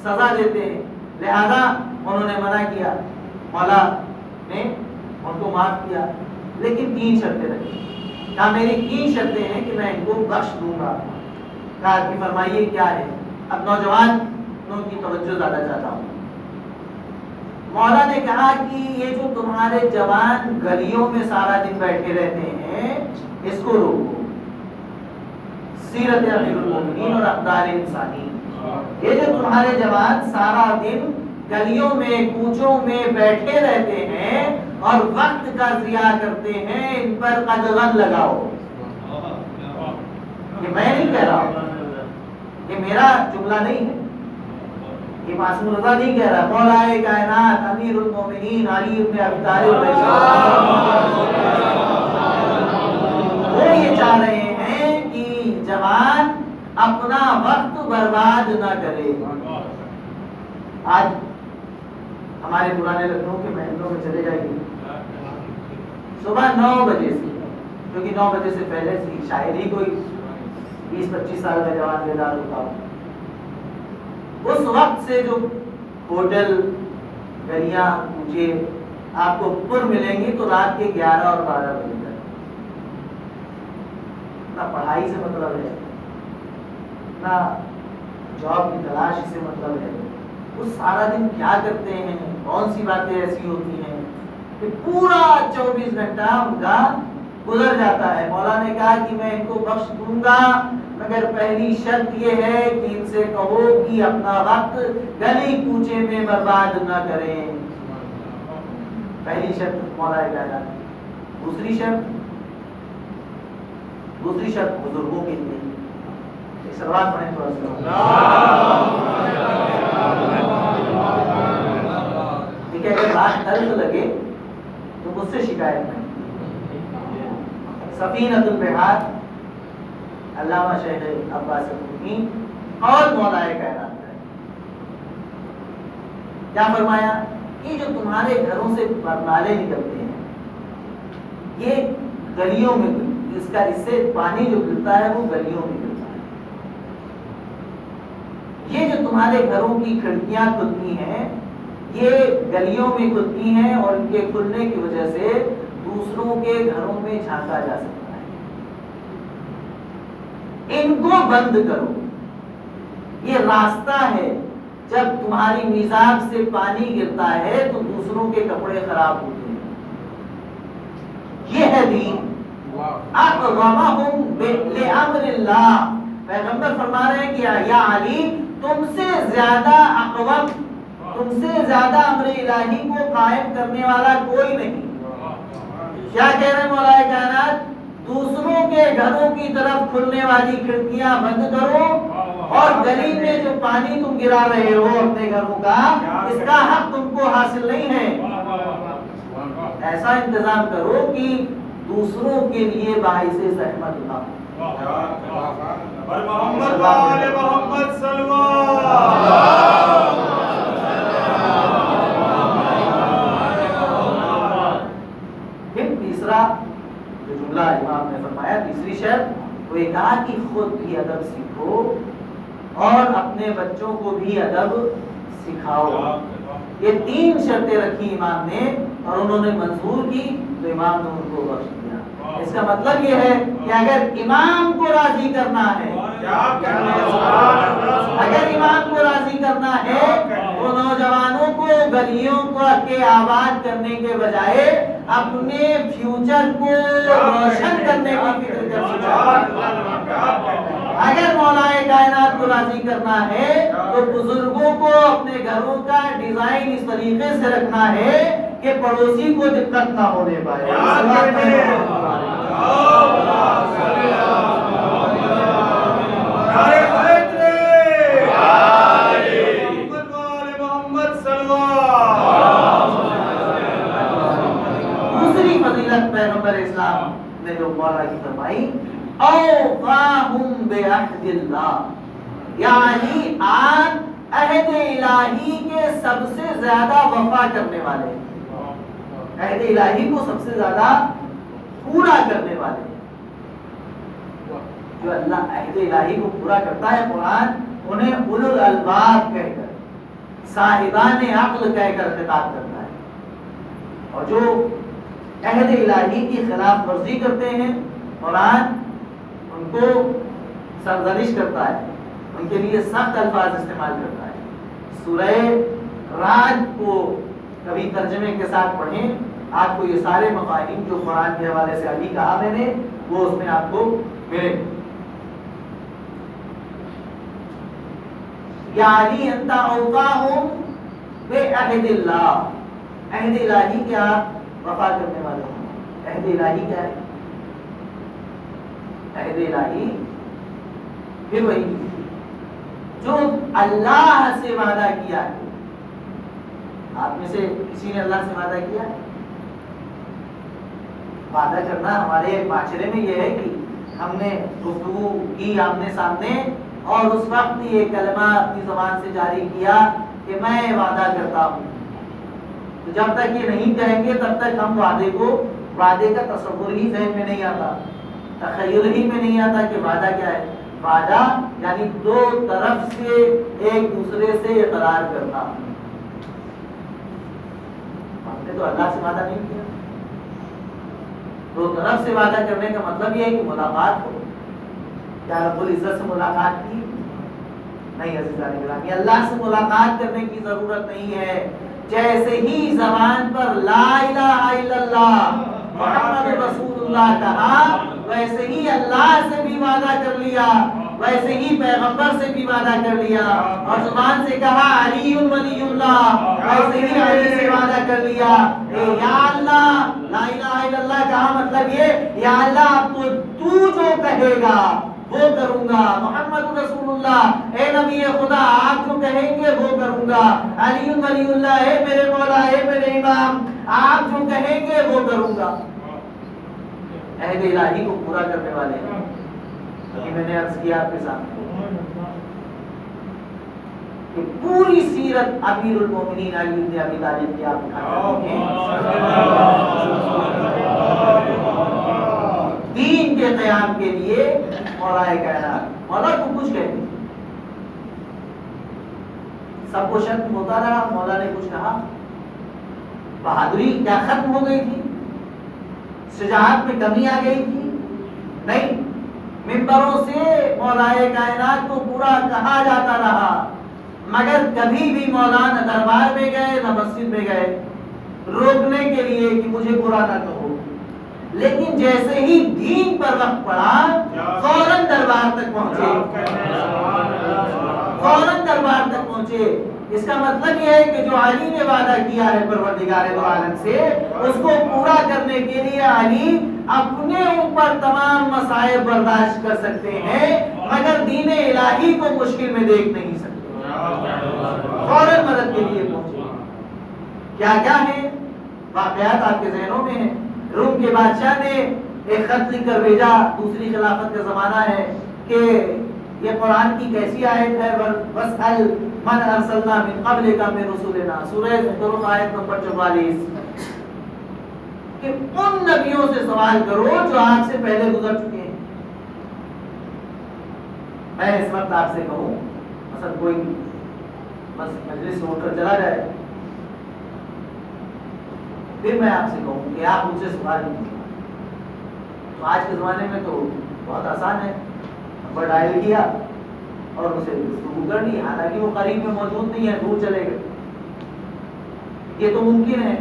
سزا دیتے ہیں. لہذا انہوں نے منع کیا, مولا نے ان کو معاف کیا, لیکن 3 شرطیں رکھی. کہا میری 3 شرطیں ہیں کہ میں ان کو بخش دوں گا. کہا کہ فرمائیے کیا ہے. اب نوجوانوں کی توجہ زیادہ چاہتا ہوں. مولا نے کہا کہ یہ جو تمہارے جوان گلیوں میں سارا دن بیٹھے رہتے ہیں اس کو روکو. سیرت امیر المومنین اور اقدار انسانی, یہ جو تمہارے جوان سارا دن گلیوں میں کوچوں میں بیٹھے رہتے ہیں اور وقت کا ضیاع کرتے ہیں, ان پر قدغن لگاؤ. یہ میں نہیں کہہ رہا ہوں, یہ میرا جملہ نہیں ہے, یہ معصوم رضا نہیں کہہ رہا, مولا کائنات امیر المومنین علی بن ابی طالب وہ یہ چاہ رہے ہیں کہ جوان اپنا وقت برباد نہ کرے. آج ہمارے پرانے لکھنؤ کے محلوں میں چلے جائیں گے, صبح 9 بجے سے, کیونکہ 9 بجے سے پہلے سے شاید ہی کوئی 20-25 سال کا جوان بیدار ہوتا ہو. اس وقت سے جو ہوٹل گلیاں کوچے آپ کو پر ملیں گے تو رات کے 11 اور 12 بجے تک. نہ پڑھائی سے مطلب ہے, نہ جاب کی تلاش سے مطلب ہے. وہ سارا دن کیا کرتے ہیں, کون سی باتیں ایسی ہوتی ہیں کہ پورا 24 گھنٹہ ان کا گزر جاتا ہے. مولا نے کہا کہ میں ان کو بخش دوں گا, مگر پہلی شرط یہ ہے کہ ان سے کہو کہ اپنا وقت گلی کوچے میں برباد نہ کریں. پہلی شرط مولا کہا. دوسری شرط بزرگوں کے لیے. ایک سوال پڑھیں تھوڑا سا. ٹھیک ہے, اگر بات تلخ لگے تو مجھ سے شکایت نہیں. سفینۃ البحار علامہ شیخ عباس الحکمی اور مولا کائنات ہے. کیا فرمایا, یہ جو تمہارے گھروں سے برنالے نکلتے ہیں یہ گلیوں میں, اس سے پانی جو گرتا ہے وہ گلیوں میں گرتا ہے. یہ جو تمہارے گھروں کی کھڑکیاں کھلتی ہیں یہ گلیوں میں کھلتی ہیں اور ان کے کھلنے کی وجہ سے دوسروں کے گھروں میں جھانکا جا سکتا ہے. ان کو بند کرو. یہ راستہ ہے, جب تمہاری میزاب سے پانی گرتا ہے تو دوسروں کے کپڑے خراب ہوتے ہیں. یہ ہے دین. اقوامہم لامر اللہ. پیغمبر فرما رہے ہیں کہ یا علی تم سے زیادہ اقوام, تم سے زیادہ امر الہی کو قائم کرنے والا کوئی نہیں. کیا کہہ رہے ہیں مولا کائنات, دوسروں کے گھروں کی طرف کھلنے والی کھڑکیاں بند کرو، اور گلی میں جو پانی تم گرا رہے ہو اپنے گھروں کا، اس کا حق تم کو حاصل نہیں ہے۔ ایسا انتظام کرو کہ دوسروں کے لیے باعث رحمت نہ ہو۔ پر محمد و آل محمد صلوات۔ پھر تیسرا جو جملہ امام نے فرمایا، تیسری شرط، وہ یہ کہا کہ خود بھی ادب سیکھو اور اپنے بچوں کو بھی ادب سکھاؤ۔ یہ 3 شرطیں رکھی امام نے، اور انہوں نے منظور کی تو امام نے ان کو بخش دیا۔ اس کا مطلب یہ ہے کہ اگر امام کو راضی کرنا ہے، اگر امام کو راضی کرنا ہے تو نوجوانوں کو گلیوں کو کے آباد کرنے کے بجائے اپنے فیوچر کو روشن کرنے کی فکر کرنی چاہیے۔ اگر مولا کائنات کو راضی کرنا ہے تو بزرگوں کو اپنے گھروں کا ڈیزائن اس طریقے سے رکھنا ہے کہ پڑوسی کو دقت نہ ہونے پائے۔ دوسری فضیلت پیغمبر اسلام نے جو مولا کی فرمائی، اوفاہم بعہد اللہ، یعنی آپ عہد الہی کے سب سے زیادہ وفا کرنے والے، عہد الہی کو سب سے زیادہ پورا کرنے والے۔ جو اللہ عہد الہی کو پورا کرتا ہے، قرآن انہیں اولو الالباب کہہ کر، صاحبان عقل کہہ کر خطاب کرتا ہے، اور جو عہد الہی کی خلاف ورزی کرتے ہیں، قرآن ان کو سرزنش کرتا ہے، ان کے لیے سخت الفاظ استعمال کرتا ہے۔ سورہ راج کو کبھی ترجمے کے ساتھ پڑھیں، آپ کو یہ سارے مفاہیم جو قرآن کے حوالے سے ابھی کہا میں نے، وہ اس میں آپ کو ملے۔ یعنی انت اوفاہم بعہد اللہ، عہد الہی کے آپ وفا کرنے والے ہیں۔ عہد الہی کیا ہے؟ عہد الہی پھر وہی جو اللہ سے وعدہ کیا ہے۔ آپ میں سے کسی نے اللہ سے وعدہ کیا ہے؟ وعدہ کرنا ہمارے معاشرے میں یہ ہے کہ ہم نے گفتگو کی آمنے سامنے، اور اس وقت یہ کلمہ اپنی زبان سے جاری کیا کہ میں وعدہ کرتا ہوں۔ تو جب تک یہ نہیں کہیں گے تب تک ہم وعدے کا تصور ہی ذہن میں نہیں آتا، تخیل ہی میں نہیں آتا کہ وعدہ کیا ہے۔ وعدہ یعنی دو طرف سے ایک دوسرے سے اقرار کرنا۔ ہم نے تو اللہ سے وعدہ نہیں کیا۔ دو طرف سے وعدہ کرنے کا مطلب یہ ہے کہ ملاقات ہو۔ کیا رب العزت سے ملاقات کی؟ نہیں عزیزان گرامی، اللہ سے ملاقات کرنے کی ضرورت نہیں ہے۔ جیسے ہی زبان پر لا الہ الا اللہ محمد رسول اللہ کہا، ویسے ہی اللہ سے بھی وعدہ کر لیا، ویسے ہی پیغمبر سے بھی وعدہ کر لیا، اور زبان سے کہا علی ولی اللہ، ویسے ہی علی سے وعدہ کر لیا۔ یا اللہ، لا الہ الا اللہ کہا مطلب یہ، یا اللہ تو جو کہے گا وہ کروں گا۔ محمد رسول اللہ، اے نبی خدا آپ جو کہیں گے وہ کروں گا۔ علی ولی اللہ، اے میرے مولا، اے میرے امام آپ جو کہیں گے وہ کروں گا۔ عہد الہی کو پورا کرنے والے ہیں۔ ابھی میں نے عرض کیا آپ کے سامنے کہ پوری سیرت امیر المومنین علی بن ابی طالب کی آپ دکھاتے ہیں۔ دین کے قیام کے لیے مولا کائنات، مولا کو کچھ کہتے، سب کو شک ہوتا رہا، مولا نے کچھ کہا؟ بہادری کیا ختم ہو گئی تھی؟ شجاعت میں کمی آ گئی تھی؟ نہیں، منبروں سے مولا کائنات کو پورا کہا جاتا رہا، مگر کبھی بھی مولا نہ دربار میں گئے نہ مسجد میں گئے روکنے کے لیے کہ مجھے برا نہ کہو۔ لیکن جیسے ہی دین پر وقت پڑا فوراً دربار تک پہنچے، فوراً دربار تک پہنچے۔ اس کا مطلب یہ ہے کہ جو علی نے وعدہ کیا ہے پروردگار دو عالم سے، اس کو پورا کرنے کے لیے علی اپنے اوپر تمام مصائب برداشت کر سکتے ہیں، مگر دین الہی کو مشکل میں دیکھ نہیں سکتے، فوراً مدد کے لیے پہنچے۔ کیا کیا ہے واقعات آپ کے ذہنوں میں ہیں؟ روم کے بادشاہ نے ایک خط لکھ کر بھیجا، دوسری خلافت کا زمانہ ہے، کہ یہ قرآن کی کیسی آیت ہے، وَاسْأَلْ مَنْ أَرْسَلْنَا مِنْ قَبْلِكَ مِنْ رُسُلِنَا، سورہ زخرف آیت نمبر 44، کہ ان نبیوں سے سوال کرو جو آپ سے پہلے گزر چکے ہیں۔ میں اس وقت آپ سے کہوں، مثلا کوئی مجلس اٹھ کر چلا جائے، پھر میں آپ سے کہوں کہ آپ مجھ سے سوال نہیں کیجیے، تو آج کے زمانے میں تو بہت آسان ہے، نمبر ڈائل کیا اور اسے گفتگو کر لی، حالانکہ وہ قریب میں موجود نہیں ہے، دور چلے گئے۔ یہ تو ممکن ہے،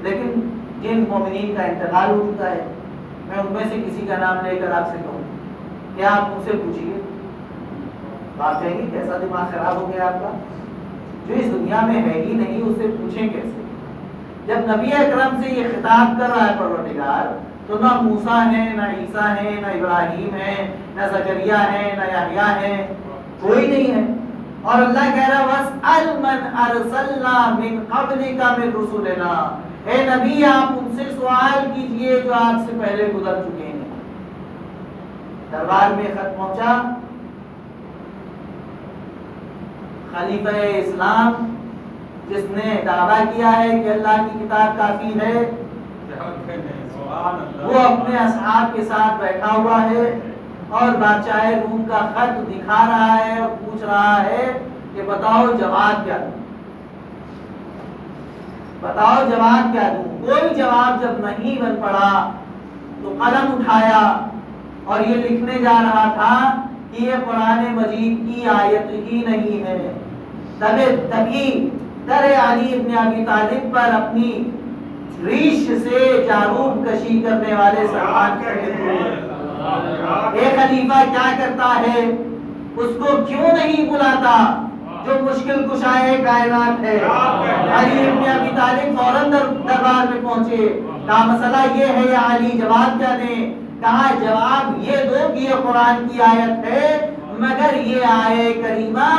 لیکن جن مومنین کا انتقال ہو چکا ہے، میں ان میں سے کسی کا نام لے کر آپ سے کہوں کہ آپ مجھ سے پوچھیے، آپ کہیں گے کیسا دماغ خراب ہو گیا آپ کا، جو اس دنیا میں ہے ہی نہیں اس سے پوچھیں کیسے؟ جب نبی اکرم سے یہ خطاب کر رہا ہے پروردگار، تو نہ موسیٰ ہے، نہ عیسیٰ ہے، نہ ابراہیم ہے، نہ زکریا ہے، نہ یحییٰ ہے، کوئی نہیں ہے، اور اللہ کہہ رہا ہے وَاسْأَلْ مَنْ أَرْسَلْنَا مِنْ قَبْلِكَ مِنْ رُسُلِنَا، اے نبی آپ ان سے سوال کیجئے جو آپ سے پہلے گزر چکے ہیں۔ دربار میں خط پہنچا، خلیفہ اسلام جس نے دعویٰ کیا ہے کہ اللہ کی کتاب کافی ہے، وہ اپنے اصحاب کے ساتھ بیٹھا ہوا ہے اور بادشاہ روم کا خط دکھا رہا ہے اور پوچھ رہا ہے کہ بتاؤ جواب کیا دوں، بتاؤ جواب کیا دوں۔ کوئی جواب جب نہیں بن پڑا تو قلم اٹھایا اور یہ لکھنے جا رہا تھا کہ یہ قرآن مجید کی آیت ہی نہیں ہے۔ تبھی در علی ابن ابی طالب پر اپنی ریش سے جاروب کشی کرنے والے سلمان کھڑے ہوئے۔ ایک خلیفہ کیا کرتا ہے، اس کو کیوں نہیں بلاتا جو مشکل کشائے کائنات ہے؟ علی ابن ابی طالب فوراً دربار میں پہنچے، کہا مسئلہ یہ ہے یا علی جواب کیا دیں؟ کہا جواب یہ دو کہ یہ قرآن کی آیت ہے، مگر یہ آیے کریمہ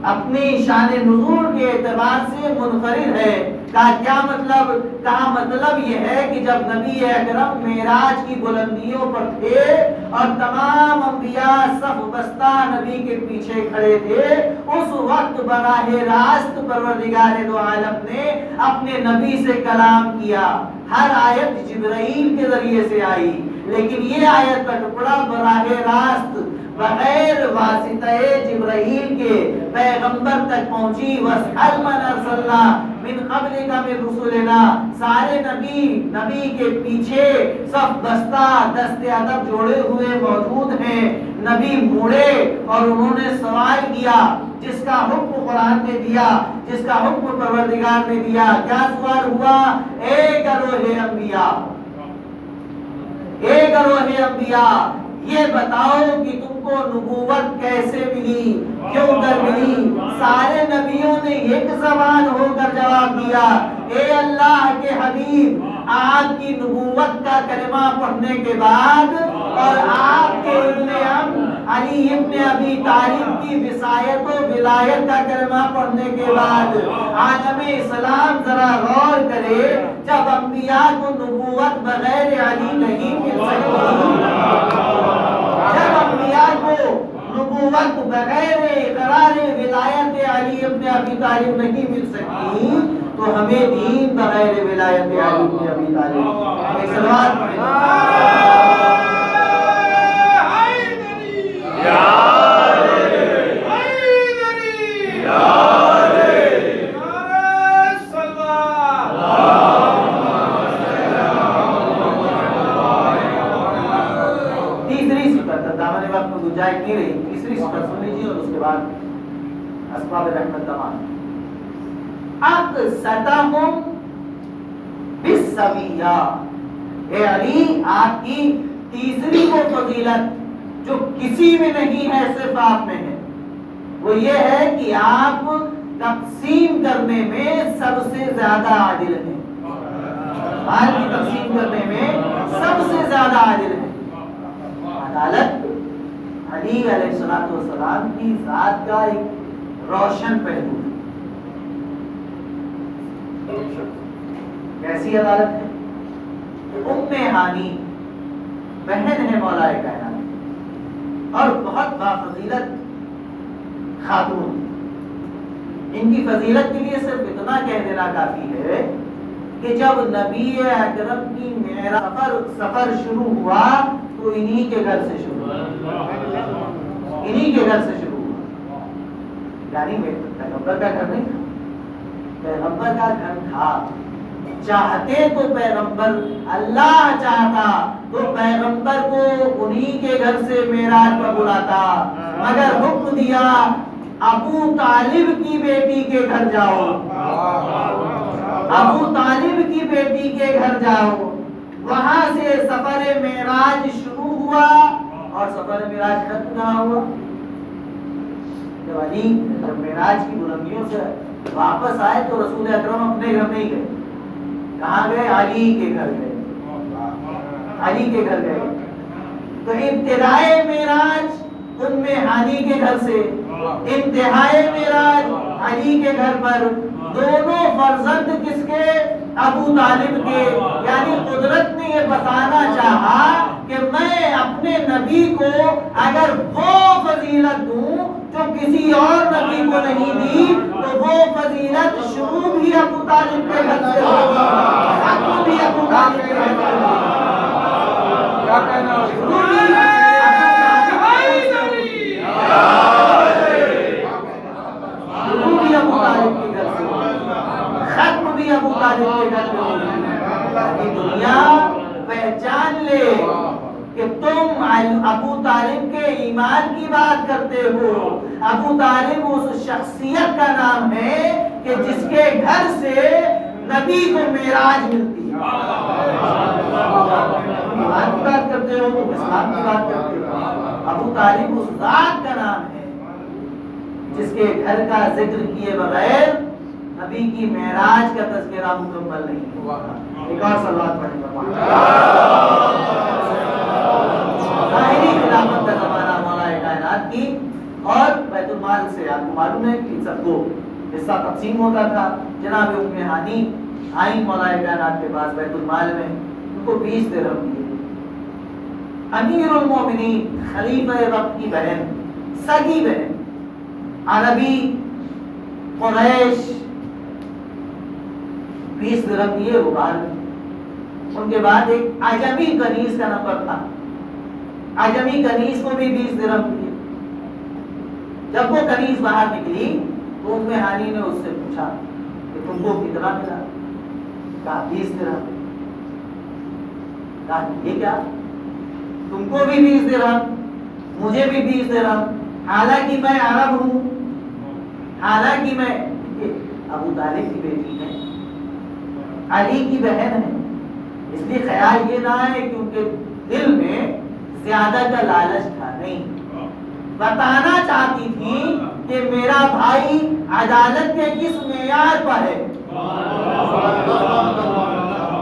اپنی شان نزول کے اعتبار سے منفرد ہے۔ کہا کیا مطلب؟ کہا مطلب یہ ہے کہ جب نبی اکرم معراج کی بلندیوں پر تھے اور تمام انبیاء صف بستہ نبی کے پیچھے کھڑے تھے، اس وقت براہ راست پروردگار دو عالم نے اپنے نبی سے کلام کیا۔ ہر آیت جبرائیل کے ذریعے سے آئی، لیکن یہ آیت کا ٹکڑا براہ راست بغیر واسطہ جبرائیل کے پیغمبر تک پہنچی۔ وَاسْأَلْ مَنْ أَرْسَلْنَا مِنْ قَبْلِكَ مِنْ رُسُلِنَا، سارے نبی کے پیچھے صف بستہ دست ادب جوڑے ہوئے موجود ہیں۔ نبی مڑے اور انہوں نے سوال کیا، جس کا حکم قرآن نے دیا، جس کا حکم پروردگار نے دیا۔ کیا سوال ہوا؟ اے گروہ انبیاء، اے گروہ انبیاء، یہ بتاؤ کہ تم کو نبوت کیسے ملی، کیوں کر ملی؟ سارے نبیوں نے ایک زبان ہو کر جواب دیا، اے اللہ کے حبیب، آپ کی نبوت کا کلمہ پڑھنے کے بعد اور آپ کے ابن عم علی ابن ابی طالب کی وصایت و ولایت کا کلمہ پڑھنے کے بعد عالم اسلام ذرا غور کرے، جب انبیاء کو نبوت بغیر علی نہیں مل سکتی، جب انبیاء کو نبوت بغیر اقرار ولایت علی ابن ابی طالب نہیں مل سکتی، تو ہمیں دین بغیر ولایت علی ابن ابی طالب۔ ایک صلوات پڑھیں۔ تیسری صفت دامن وقت میں گنجائش نہیں رہی، تیسری صفت سن لیجیے اور اس کے بعد اسباب رحمت تمام۔ اقسطہم بالسویہ، اے علی آپ کی تیسری وہ فضیلت جو کسی میں نہیں ہے صرف آپ میں ہے، وہ یہ ہے کہ آپ تقسیم کرنے میں سب سے زیادہ عادل ہیں، مال کی تقسیم کرنے میں سب سے زیادہ عادل ہیں۔ عدالت علی علیہ السلام کی ذات کا ایک روشن پہلو ہے۔ کیسی عدالت ہے؟ ام ہانی بہن ہے مولا کائنات اور بہت بافضیلت خاتون۔ ان کی فضیلت کے لیے صرف اتنا کہہ دینا کافی ہے کہ جب نبی اکرم کی معراج سفر شروع ہوا تو انہی کے گھر سے شروع ہوا، انہی کے گھر سے شروع ہوا، یعنی پیغمبر کا گھر نہیں تھا، پیغمبر کا گھر تھا۔ چاہتے تو پیغمبر، اللہ چاہتا تو پیغمبر کو انہی کے گھر سے معراج پر بلاتا، مگر حکم دیا ابو طالب کی بیٹی کے گھر جاؤ، ابو طالب کی بیٹی کے گھر جاؤ۔ وہاں سے سفر معراج شروع ہوا اور سفر معراج ختم کہاں ہوا؟ جب معراج کی بلندیوں سے واپس آئے تو رسول اکرم اپنے گھر نہیں گئے، کہاں گئے؟ علی کے گھر گئے، علی کے گھر گئے۔ تو ابتدائے معراج ام ہانی کے گھر سے، انتہائی معراج علی کے گھر پر۔ دونوں فرزند کس کے؟ ابو طالب کے۔ یعنی قدرت نے یہ بتانا چاہا کہ میں اپنے نبی کو اگر وہ فضیلت دوں جو کسی اور نبی کو نہیں دی تو وہ فضیلت شروع بھی ابو طالب کے گھر سے ہوگی، ختم بھی ابو طالب کے گھر سے ہوگی۔ کیا کہنا ہے؟ شروع بھی ابو طالب کے گھر سے ہوگی، ختم بھی ابو طالب کے گھر سے ہوگی۔ تاکہ دنیا پہچان لے کہ تم ابو طالب کے ایمان کی بات کرتے ہو۔ ابو طالب اس شخصیت کا نام ہے کہ جس کے گھر سے نبی کو معراج ملتی ہے۔ ایمان کی بات کرتے ہو تو اسلام کی بات کرتے ہو۔ ابو طالب اس ذات کا نام ہے جس کے گھر کا ذکر کیے بغیر نبی کی معراج کا تذکرہ مکمل نہیں ہوا۔ ایک اور صلوات پڑھیں گے۔ ظاہری خلافت کا زمانہ مولا کائنات کی، اور بیت المال سے آپ کو معلوم ہے کہ سب کو حصہ تقسیم ہوتا تھا۔ جناب ام ہانی آئی مولا کائنات کے پاس بیت المال میں، ان کو 20 درہم دیے۔ امیر المومنین خلیفہ وقت کی بہن، سگی بہن، عربی قریش، 20 درہم دیے، وہ باہر گئے۔ ان کے بعد ایک عجمی کنیز کا نمبر تھا، عجمی کنیز کو بھی 20 درہم دیے۔ جب وہ کنیز باہر نکلی تو ام ہانی نے اس سے پوچھا کہ تم کو کتنا ملا؟ کہا 20 درہم۔ کہا یہ کیا؟ تم کو بھی 20 درہم، مجھے بھی 20 درہم، حالانکہ میں عرب ہوں، حالانکہ میں ابو طالب کی بیٹی ہے، علی کی بہن ہے، اس لیے خیال یہ نہ ہے کہ ان کے دل میں زیادہ کا لالچ تھا، نہیں، بتانا چاہتی تھی کہ میرا بھائی عدالت کے کس معیار پر ہے۔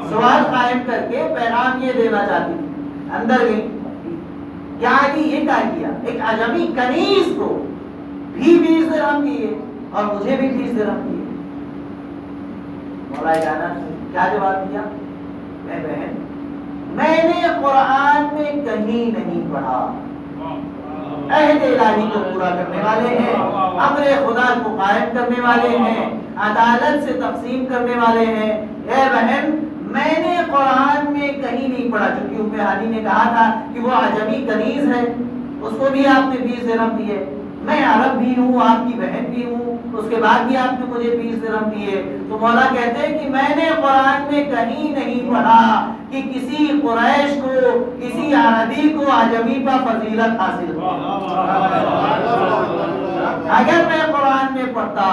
سوال قائم کر کے پیغام یہ دینا چاہتی تھی۔ اندر گئی، کیا جی یہ کیا کیا؟ ایک عجمی کنیز کو بھی 20 درہم دیے اور مجھے بھی 20 درہم دیے۔ مولا جانا کیا جواب دیا؟ میں بہن، میں نے قرآن میں کہیں نہیں پڑھا، عہد الہی کو پورا کرنے والے ہیں، امر خدا کو قائم کرنے والے ہیں، عدالت سے تقسیم کرنے والے ہیں۔ اے بہن، میں نے قرآن میں کہیں نہیں پڑھا، چونکہ ام ہانی نے کہا تھا کہ وہ عجمی کنیز ہے، اس کو بھی آپ نے 20 درہم دیے، میں عرب بھی ہوں، آپ کی بہن بھی ہوں، اس کے بعد بھی آپ نے مجھے 20 درہم دیے۔ تو مولا کہتے ہیں کہ میں نے قرآن میں کہیں نہیں پڑھا کہ کسی قریش کو، کسی عربی کو عجمی پر فضیلت حاصل ہو۔ اگر میں قرآن میں پڑھتا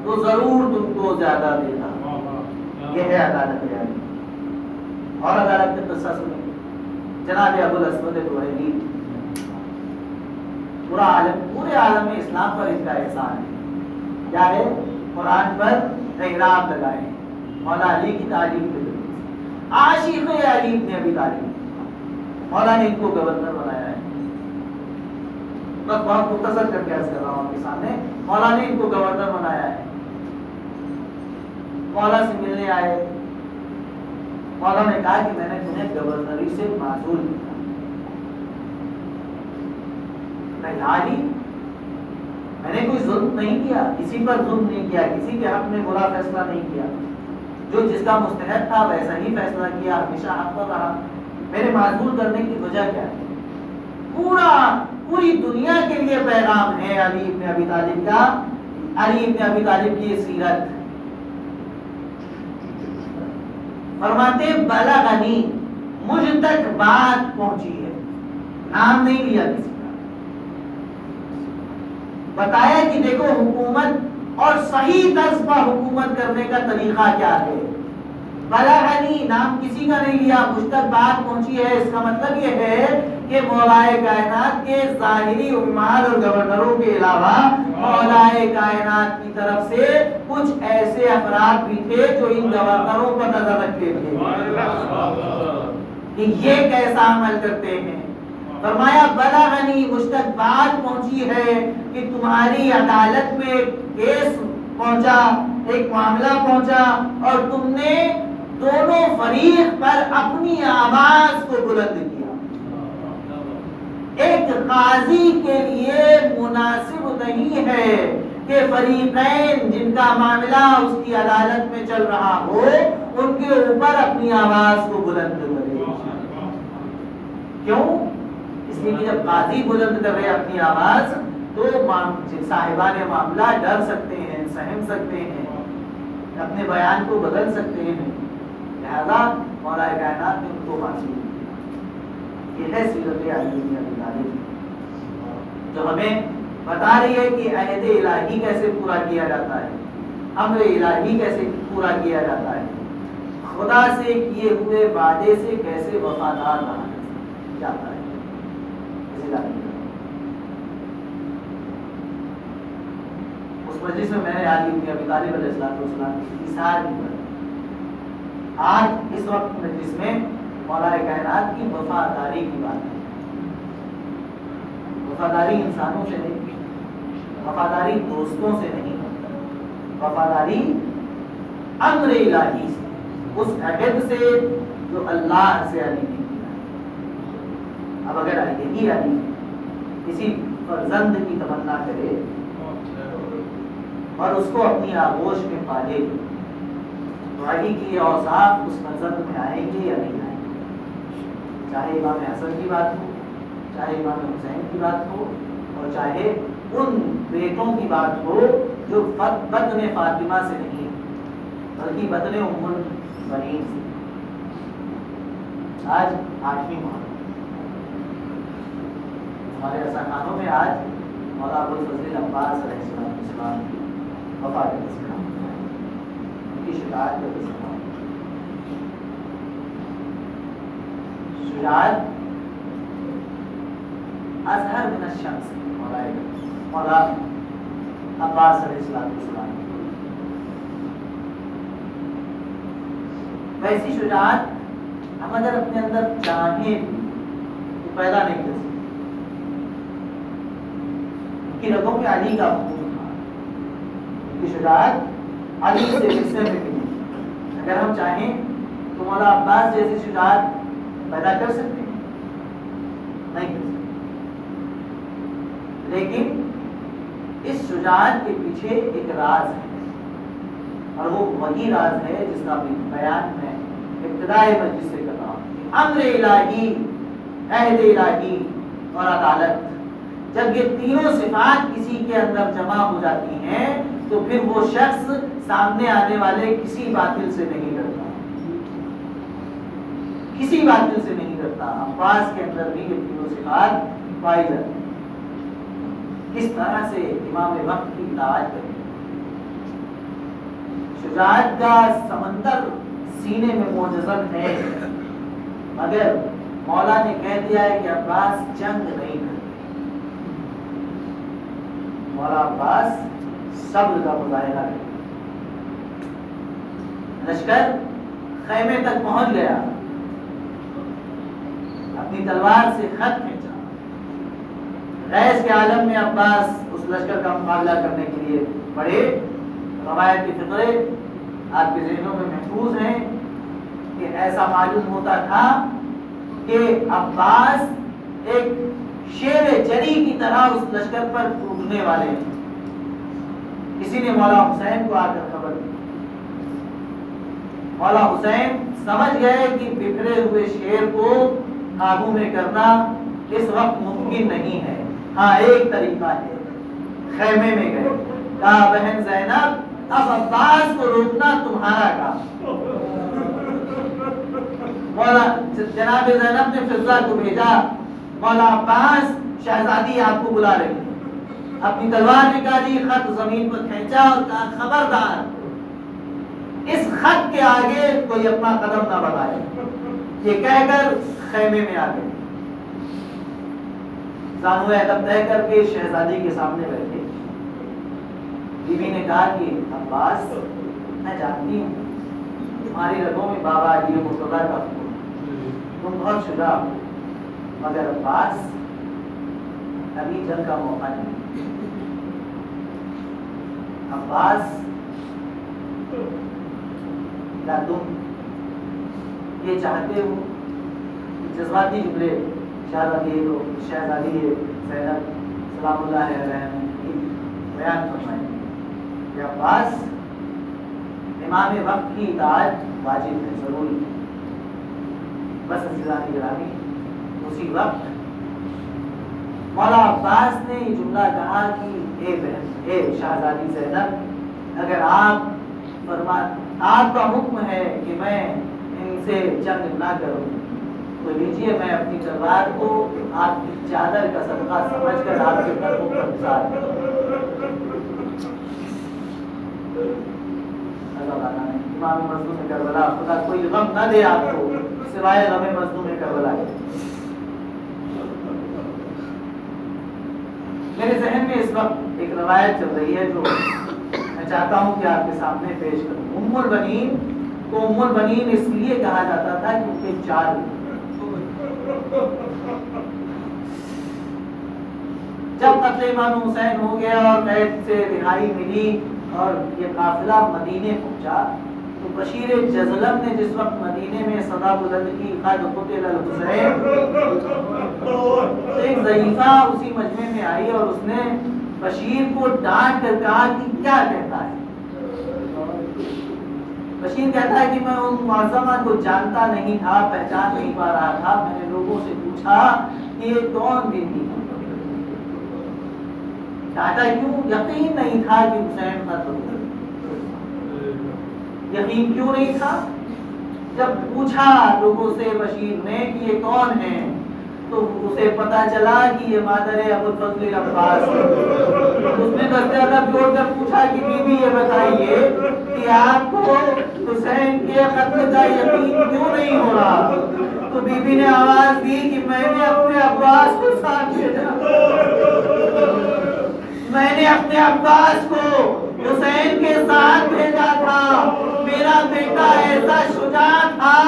تو ضرور تم کو زیادہ دیتا۔ یہ ہے عدالت یعنی۔ اور عدالت کا قصہ سنیں، جناب ابو الاسود دہلوی پورا عالم، پورے عالم اسلام پر اس کا احسان ہے. کیا ہے؟ قرآن پر احرام لگائے ہیں. مولا علی کی تعلیم کے ذریعے عاشق علی ابن ابی طالب، مولا نے ان کو گورنر بنایا ہے. بس بہت مختصر کر کے عرض کر رہا ہوں آپ کے سامنے. مولا نے ان کو گورنر بنایا ہے. مولا سے ملنے آئے. مولا نے کہا کہ میں نے تمہیں گورنری سے معزول کیا. علی میں نے کوئی ظلم نہیں کیا، کسی پر ظلم نہیں کیا، کسی کے حق میں برا فیصلہ نہیں کیا. جو جس کا مستحق تھا ویسا ہی فیصلہ کیا، ہمیشہ حق پر رہا. میرے معزول کرنے کی وجہ کیا ہے؟ پوری دنیا کے لیے پیغام ہے علی ابن ابی طالب کا. علی ابن ابی طالب کی یہ سیرت. فرماتے بلغنی، مجھ تک بات پہنچی ہے. نام نہیں لیا کسی کا، بتایا کہ دیکھو حکومت اور صحیح طرز پر حکومت کرنے کا طریقہ کیا ہے. بلغنی، نام کسی کا نہیں لیا، مجھ تک بات پہنچی ہے. اس کا مطلب یہ ہے کہ مولائے کائنات کے ظاہری عمال اور گورنروں کے علاوہ مولائے کائنات کی طرف سے کچھ ایسے افراد بھی تھے جو ان گورنروں پر نظر رکھتے تھے کہ یہ کیسا عمل کرتے ہیں. فرمایا بلغنی، مجھ تک بات پہنچی ہے کہ تمہاری عدالت میں کیس پہنچا، ایک معاملہ پہنچا، اور تم نے دونوں فریق پر اپنی آواز کو بلند کیا. ایک قاضی کے لیے مناسب نہیں ہے کہ فریقین جن کا معاملہ اس کی عدالت میں چل رہا ہو ان کے اوپر اپنی آواز کو بلند کرے. کیوں؟ اس لیے کہ جب قاضی بلند کر رہے اپنی آواز تو صاحبان معاملہ ڈر سکتے ہیں، سہم سکتے ہیں، اپنے بیان کو بدل سکتے ہیں. لہذا مولا کائنات نے ان کو معصوم کیا. یہ ہے سیرت علی بن ابی طالب جو ہمیں بتا رہی ہے کہ عہد الہی کیسے پورا کیا جاتا ہے، امر الہی کیسے پورا کیا جاتا ہے، خدا سے کیے ہوئے وعدے سے کیسے وفادار رہا جاتا ہے. اس مجلس میں نے علی بن ابی طالب علیہ السلام کی ایثار کی. آج اس وقت مجلس میں مولا کائنات کی وفاداری کی بات ہے. وفاداری انسانوں سے نہیں، وفاداری دوستوں سے نہیں، وفاداری امر الہی سے، اس عہد سے جو اللہ سے علی نے کیا. اب اگر یہی علی کسی فرزند کی تمنا کرے اور اس کو اپنی آغوش میں پالے تو علی کی اوصاف اس فرزند میں آئیں گے یا نہیں آئیں گے. چاہے امام حسن کی بات ہو، چاہے امام حسین کی بات ہو، اور چاہے ان بیٹوں کی بات ہو جو بطن فاطمہ سے نہیں بلکہ بطن ام البنین سے. آج 8ویں محرم ہمارے رضا خانوں میں آج مولا ابوالفضل عباس علیہ السلام کی وفات کا تذکرہ، ان کی شجاعت کا تذکرہ. شجاعت اظہر من الشمس، مولا عباس علیہ السلام. ویسی شجاعت ہم اگر اپنے اندر چاہیں تو پیدا نہیں کر سکتے. کی رگوں میں علی کا خون تھا، کی شجاعت علی سے حصے میں ملی. اگر ہم چاہیں تو مولا عباس جیسی شجاعت پیدا کر سکتے ہیں؟ نہیں کر سکتے. لیکن اس شجاعت کے پیچھے ایک راز ہے، اور وہ وہی راز ہے جس کا بیان میں ابتدائی مجلس سے کر رہا ہوں. امر الہی، عہد الہی اور عدالت، جب یہ تینوں صفات کسی کے اندر جمع ہو جاتی ہیں تو پھر وہ شخص سامنے آنے والے کسی باطل سے نہیں ڈرتا، کسی باطل سے نہیں ڈرتا. عباس کے اندر بھی یہ تینوں صفات پائی جاتی ہیں. کس طرح سے امام وقت کی اطاعت کریں. شجاعت کا سمندر سینے میں موجزن ہے، مگر مولا نے کہہ دیا ہے کہ عباس جنگ نہیں کرتے. مولا عباس صبر کا مظاہرہ کرے. لشکر خیمے تک پہنچ گیا, اپنی تلوار سے خط کھینچا. غیظ کے عالم میں عباس اس لشکر کا مقابلہ کرنے کے لیے بڑھے. روایت کے فقرے آپ کے ذہنوں میں محفوظ ہیں کہ ایسا معلوم ہوتا تھا کہ عباس ایک شیر جری کی طرح اس لشکر پر ٹوٹنے والے ہیں. کسی نے مولا حسین کو آ کر خبر دی. مولا حسین سمجھ گئے کہ بکھرے ہوئے شیر کو قابو میں کرنا اس وقت ممکن نہیں ہے. ہاں ایک طریقہ ہے. خیمے میں گئے, کہا بہن زینب اب عباس کو روکنا تمہارا کام. مولا جناب زینب نے فضہ کو بھیجا, مولا عباس شہزادی آپ کو بلا رہی ہے. اپنی تلوار نکالی, خط زمین پر کھینچا اور کہا خبردار اس خط کے آگے کوئی اپنا قدم نہ بڑھائے. یہ کہہ کر خیمے میں آ گئے. زانو ادب طے کر کے شہزادی کے سامنے بیٹھے. بیوی نے کہا کہ عباس میں جانتی ہوں تمہاری رگوں میں بابا علی مرتضیٰ کا خون, تم بہت شجاع ہو, مگر عباس ابھی جنگ کا موقع نہیں. عباس کیا تم یہ چاہتے ہو, جذباتی جملے شہزادی زینب سلام اللہ علیہ بیان فرمائیں کہ عباس امام وقت کی اطاعت واجب ہے, ضروری ہے. بس عزیزان گرامی اسی وقت مولا عباس نے یہ جملہ کہا کہ اے بہن, اے شہزادی زینب, اگر آپ کا حکم ہے کہ میں ان سے جنگ نہ کروں تو لیجیے میں اپنی تلوار کو آپ کی چادر کا صدقہ سمجھ کر آپ کے قدموں پر گزار دوں. امام مظلوم کربلا, خدا کوئی غم نہ دے آپ کو سوائے غم مظلوم کربلا کے. میرے ذہن میں اس وقت ایک روایت چل رہی ہے جو میں چاہتا ہوں کہ آپ کے سامنے پیش کروں. ام البنین کو ام البنین اس لیے کہا جاتا تھا کہ ان کے 4 جب قتل امام حسین ہو گیا اور قید سے رہائی ملی اور یہ قافلہ مدینے پہنچا تو بشیر جزلم نے جس وقت مدینے میں صدا بلند کی قد قتل الحسین, ایک ضعیفہ اسی مجمع میں آئی اور اس نے بشیر کو ڈانٹ کر کہا کہ کیا کہتا ہے. بشیر کہتا ہے کہ میں ان معظمہ کو جانتا نہیں تھا, پہچان نہیں پا رہا تھا. میں نے لوگوں سے پوچھا کہ یہ کون بیوی ہے. کہتا ہے کیوں؟ یقین نہیں تھا کہ حسین قتل ہو. یقین کیوں نہیں تھا؟ جب پوچھا لوگوں سے بشیر نے کہ یہ کون ہے تو اسے پتا چلا کہ یہ مادر ابو الفضل عباس. اس نے دستے ادب جوڑ کر پوچھا کہ بی بی یہ بتائیے کہ آپ کو حسین کے قتل کا یقین کیوں نہیں ہو رہا؟ تو بی بی نے آواز دی کہ میں نے اپنے عباس کو ساتھ بھیجا, میں نے اپنے عباس کو حسین کے ساتھ بھیجا تھا. میرا بیٹا ایسا شجاع تھا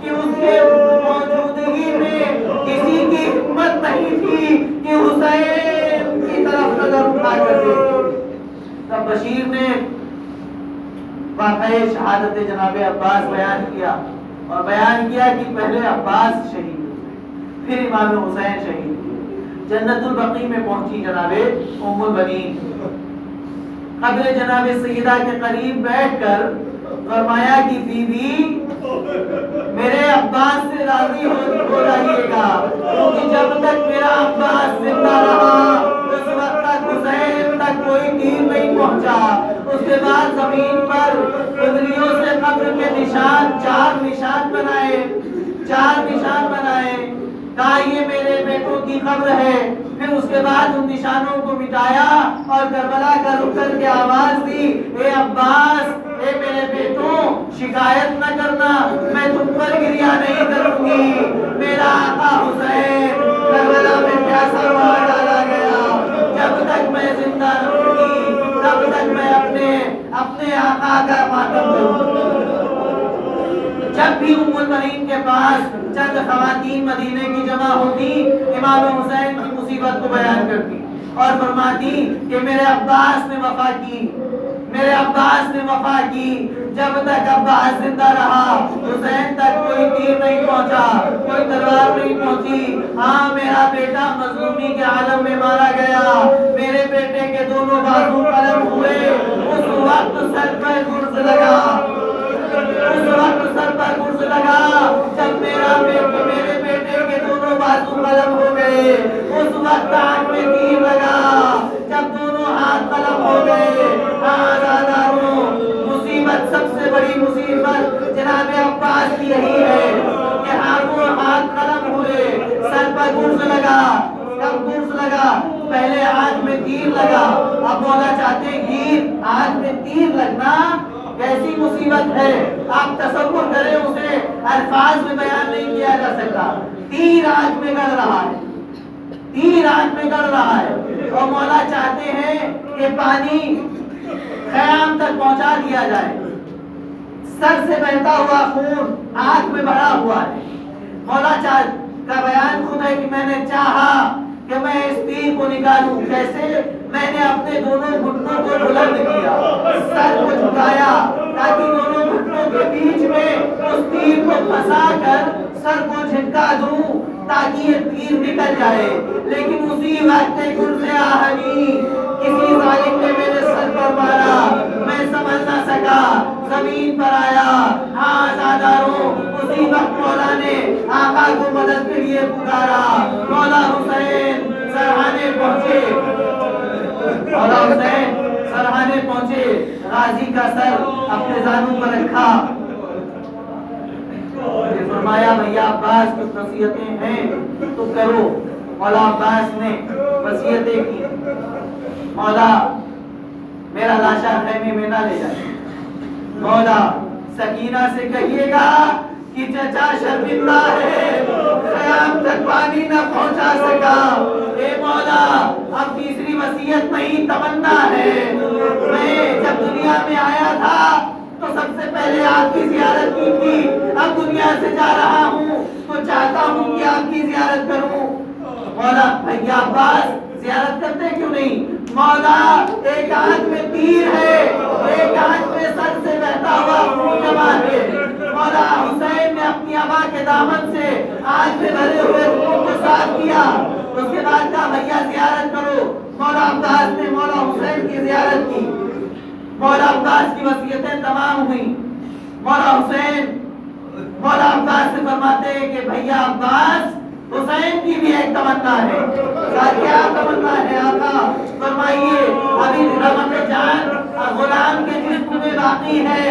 کہ اس کے موجودگی میں کسی کی ہمت نہیں تھی کہ حسین کی طرف نظر اٹھا کر دیکھے. تب بشیر نے واقعہ شہادت جناب عباس بیان کیا اور بیان کیا کہ پہلے عباس شہید ہوئے, پھر امام حسین شہید ہوئے. جنت البقیع میں پہنچی جناب ام البنین, قبر جناب سیدہ کے قریب بیٹھ کر فرمایا کہ بی بی میرے عباس سے راضی ہو رہیے گا, کیونکہ جب تک میرا عباس زندہ رہا اس وقت تک حسین تک کوئی تیر نہیں پہنچا. اس کے بعد زمین پر انگلیوں سے قبر کے نشان 4 نشان بنائے, 4 نشان بنائے. کہا یہ میرے بیٹوں کی قبر ہے. پھر اس کے بعد ان نشانوں کو مٹایا اور کربلا کا رک کر کے آواز دی, اے عباس, اے میرے بیٹوں, شکایت نہ کرنا, میں تم پر گریہ نہیں کروں گی. میرا آقا حسین کربلا میں پیاسا مار ڈالا گیا, جب تک میں زندہ جب بھی ام المؤمنین کے پاس چند خواتین مدینے کی جمع ہوتی، امام حسین کی مصیبت کو بیان کرتی اور فرماتی کہ میرے عباس نے وفا کی، میرے عباس نے وفا کی، جب تک عباس زندہ رہا حسین تک کوئی تیر نہیں پہنچا، کوئی تلوار نہیں پہنچی۔ ہاں میرا بیٹا مظلومی کے عالم میں مارا گیا، میرے بیٹے کے دونوں بازو قلم ہوئے، اس وقت سر پر گرز لگا، اس وقت سر پر گرز لگا جب میرے بیٹے کے دونوں بازو قلم ہو گئے، اس وقت آنکھ میں تیر لگا جب دونوں ہاتھ قلم ہو گئے۔ مصیبت سب سے بڑی مصیبت جناب عباس کی یہی ہے کہ ہاتھ قلم ہوئے، سر پر گرز لگا، کب گرز لگا؟ پہلے آنکھ میں تیر لگا، اب مولا چاہتے ہیں آنکھ میں تیر لگنا کیسی مصیبت ہے، آپ تصور کریں، اسے الفاظ میں بیان نہیں کیا جا سکتا۔ تیر آنکھ میں گڑ رہا ہے، تیر آنکھ میں گڑ رہا ہے، اور مولا چاہتے ہیں کہ پانی خیام تک پہنچا دیا جائے، سر سے بہتا ہوا خون آنکھ میں بھرا ہوا ہے۔ مولا کا بیان خود ہے کہ میں نے چاہا کہ میں اس تیر کو نکالوں، کیسے؟ میں نے اپنے دونوں گھٹنوں کو بلند کیا، سر کو جھکایا تاکہ دونوں گھٹنوں کے بیچ میں اس تیر کو پھنسا کر سر کو جھٹکا دوں تاکہ یہ تیر نکل جائے، لیکن اسی وقت گرز آہنی کسی ظالم نے میرے سر پر مارا، میں سمجھ نہ سکا، زمین پر آیا۔ ہاں عزاداروں، اسی وقت مولا نے آقا کو مدد کے لیے پکارا، مولا حسین سرحانے پہنچے، مولا حسین سرحانے پہنچے، غازی کا سر اپنے زانوں پر رکھا، فرمایا بھیا عباس کچھ وصیتیں ہیں تو کرو۔ مولا عباس نے وصیتیں کی، مولا میرا لاشا خیمے میں نہ لے جائے، مولا سکینہ سے کہیے گا کہ چچا شرمندہ ہے، خیام تک پانی نہ پہنچا سکا۔ اے مولا اب تیسری وصیت نہیں، تمنا ہے، میں جب دنیا میں آیا تھا تو سب سے پہلے آپ کی زیارت کی تھی، اب دنیا سے جا رہا ہوں تو چاہتا ہوں کہ آپ کی زیارت کروں۔ مولا بھیا عباس زیارت کرتے کیوں نہیں؟ مولا ایک آنکھ میں تیر ہے، ایک آنکھ میں سر سے بہتا ہوا خون جمع ہے۔ مولا حسین نے اپنی ابا کے دامن سے آنکھ میں بھرے ہوئے خون کو صاف کیا، اس کے بعد کہا بھیا زیارت کرو۔ مولا عباس نے مولا حسین کی زیارت کی، مولا عباس کی وصیتیں تمام ہوئی۔ مولا حسین مولا عباس سے فرماتے ہیں کہ بھیا عباس حسین کی بھی ایک تمنا ہے۔ کیا تمنا ہے آقا؟ فرمائیے ابھی رمق جان غلام کے جسم میں باقی ہے،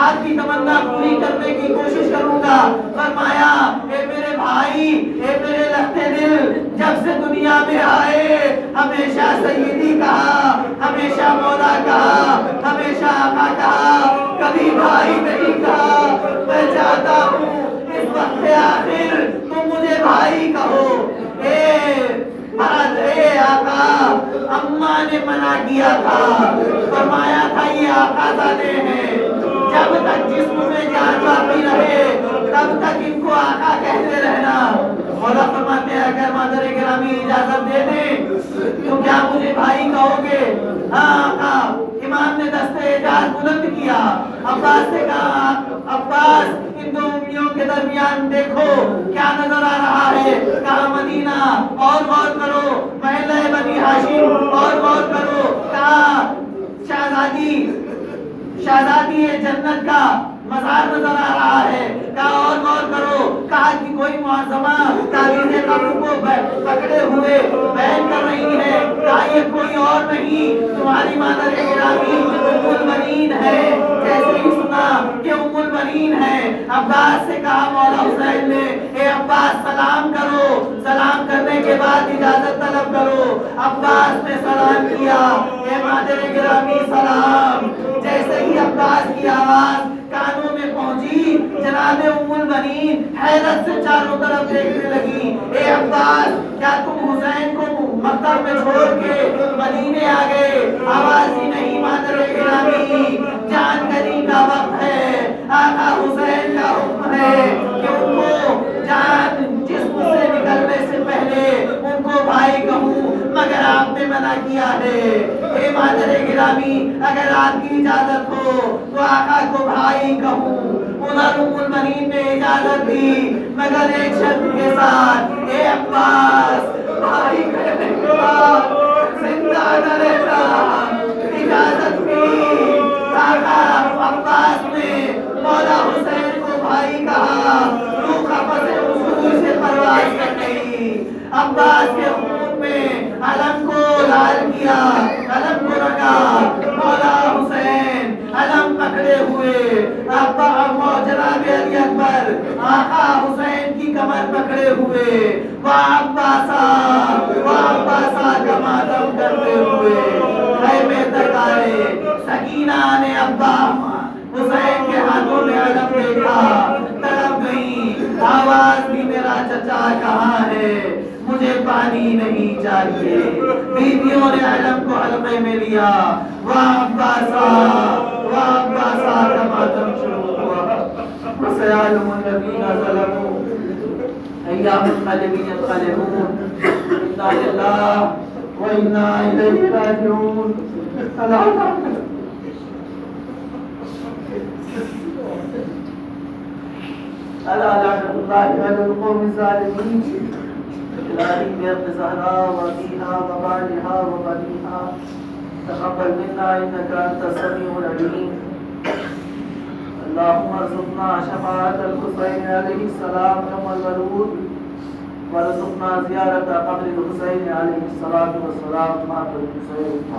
آپ کی تمنا پوری کرنے کی کوشش کروں گا۔ فرمایا اے میرے بھائی، اے میرے لگتے دل، جب سے دنیا میں آئے ہمیشہ سیدی کہا، ہمیشہ مولا کہا، ہمیشہ آقا کہا، کبھی بھائی نہیں کہا۔ میں چاہتا ہوں اس وقت آخر تم مجھے بھائی کہو۔ اے آقا، اماں نے منع کیا تھا، فرمایا تھا یہ آقا زادے ہیں، جب تک جسم میں جان باقی رہے تب تک ان کو آقا کہتے رہنا۔ مولا فرماتے ہیں اگر مادر گرامی اجازت دے دیں تو کیا مجھے بھائی کہو گے؟ ہاں آقا۔ امام نے دستے اعجاز بلند کیا، عباس سے کہا عباس ان دو انگلیوں کے درمیان دیکھو کیا نظر آ رہا ہے؟ کہا مدینہ، اور غور کرو، محلہ بنی ہاشم، اور غور کرو۔ کہا شہزادی جنت کا مزار نظر آ رہا ہے، کہا اور غور کرو۔ کہا کہ کوئی معظمہ تعویذ قبر کو پکڑے ہوئے بیان کر رہی ہے، کہا یہ کوئی اور نہیں تمہاری مادر گرامی ام المؤمنین ہے۔ جیسے ہی سنا کہ ام المؤمنین ہے، عباس سے کہا مولا حسین نے اے عباس سلام کرو، سلام کرنے کے بعد اجازت طلب کرو۔ عباس نے سلام کیا، اے مادر گرامی سلام۔ جیسے ہی عباس کی آواز کانوں میں پہنچی، جناب ام المؤمنین حیرت سے چاروں طرف دیکھنے لگی۔ اے عباس کیا تم حسین کو مکتب میں چھوڑ کے مدینے آ گئے؟ آواز ہی نہیں مادر گرامی، جان گری کا وقت ہے، آقا حسین کا حکم کیا ہے۔ اے مادر گرامی، اگر آپ کی اجازت ہو تو آقا کو بھائی کہوں۔ انہوں ام المؤمنین نے اجازت دی مگر ایک شرط کے ساتھ، اے عباس بھائی کہنے کے بعد زندہ نہ رہتا۔ اجازت دی۔ آقا عباس نے مولا حسین کو بھائی کہا، روح قفس اصول سے پرواز کر گئی۔ عباس کے خون میں علم کو لال کیا، علم کو رکھا۔ مولا حسین علم پکڑے ہوئے، جناب علی اکبر آقا حسین کی کمر پکڑے ہوئے، عباسا کا ماتم کرتے ہوئے خیمے تک آئے۔ سکینہ نے ابا حسین کے ہاتھوں میں علم دیکھا، تڑپ گئی، آواز دی میرا چچا کہاں ہے، مجھے پانی نہیں چاہیے۔ بیویوں نے علم کو حلقے میں لیا، عباسا کا ماتم شروع ہوا۔ وسيعلم الذين ظلموا أي منقلب ينقلبون إنا لله وإنا إليه راجعون. ألا لعنة الله على القوم الظالمين. إلهي بأرض زهراء وفيها وبعدها وبنيها تقبل منا إنك أنت السميع العليم. اللهم ارزقنا شفاعة الحسين عليه السلام يوم الورود، وارزقنا زيارة قبر الحسين عليه الصلاة والسلام مع الحسين.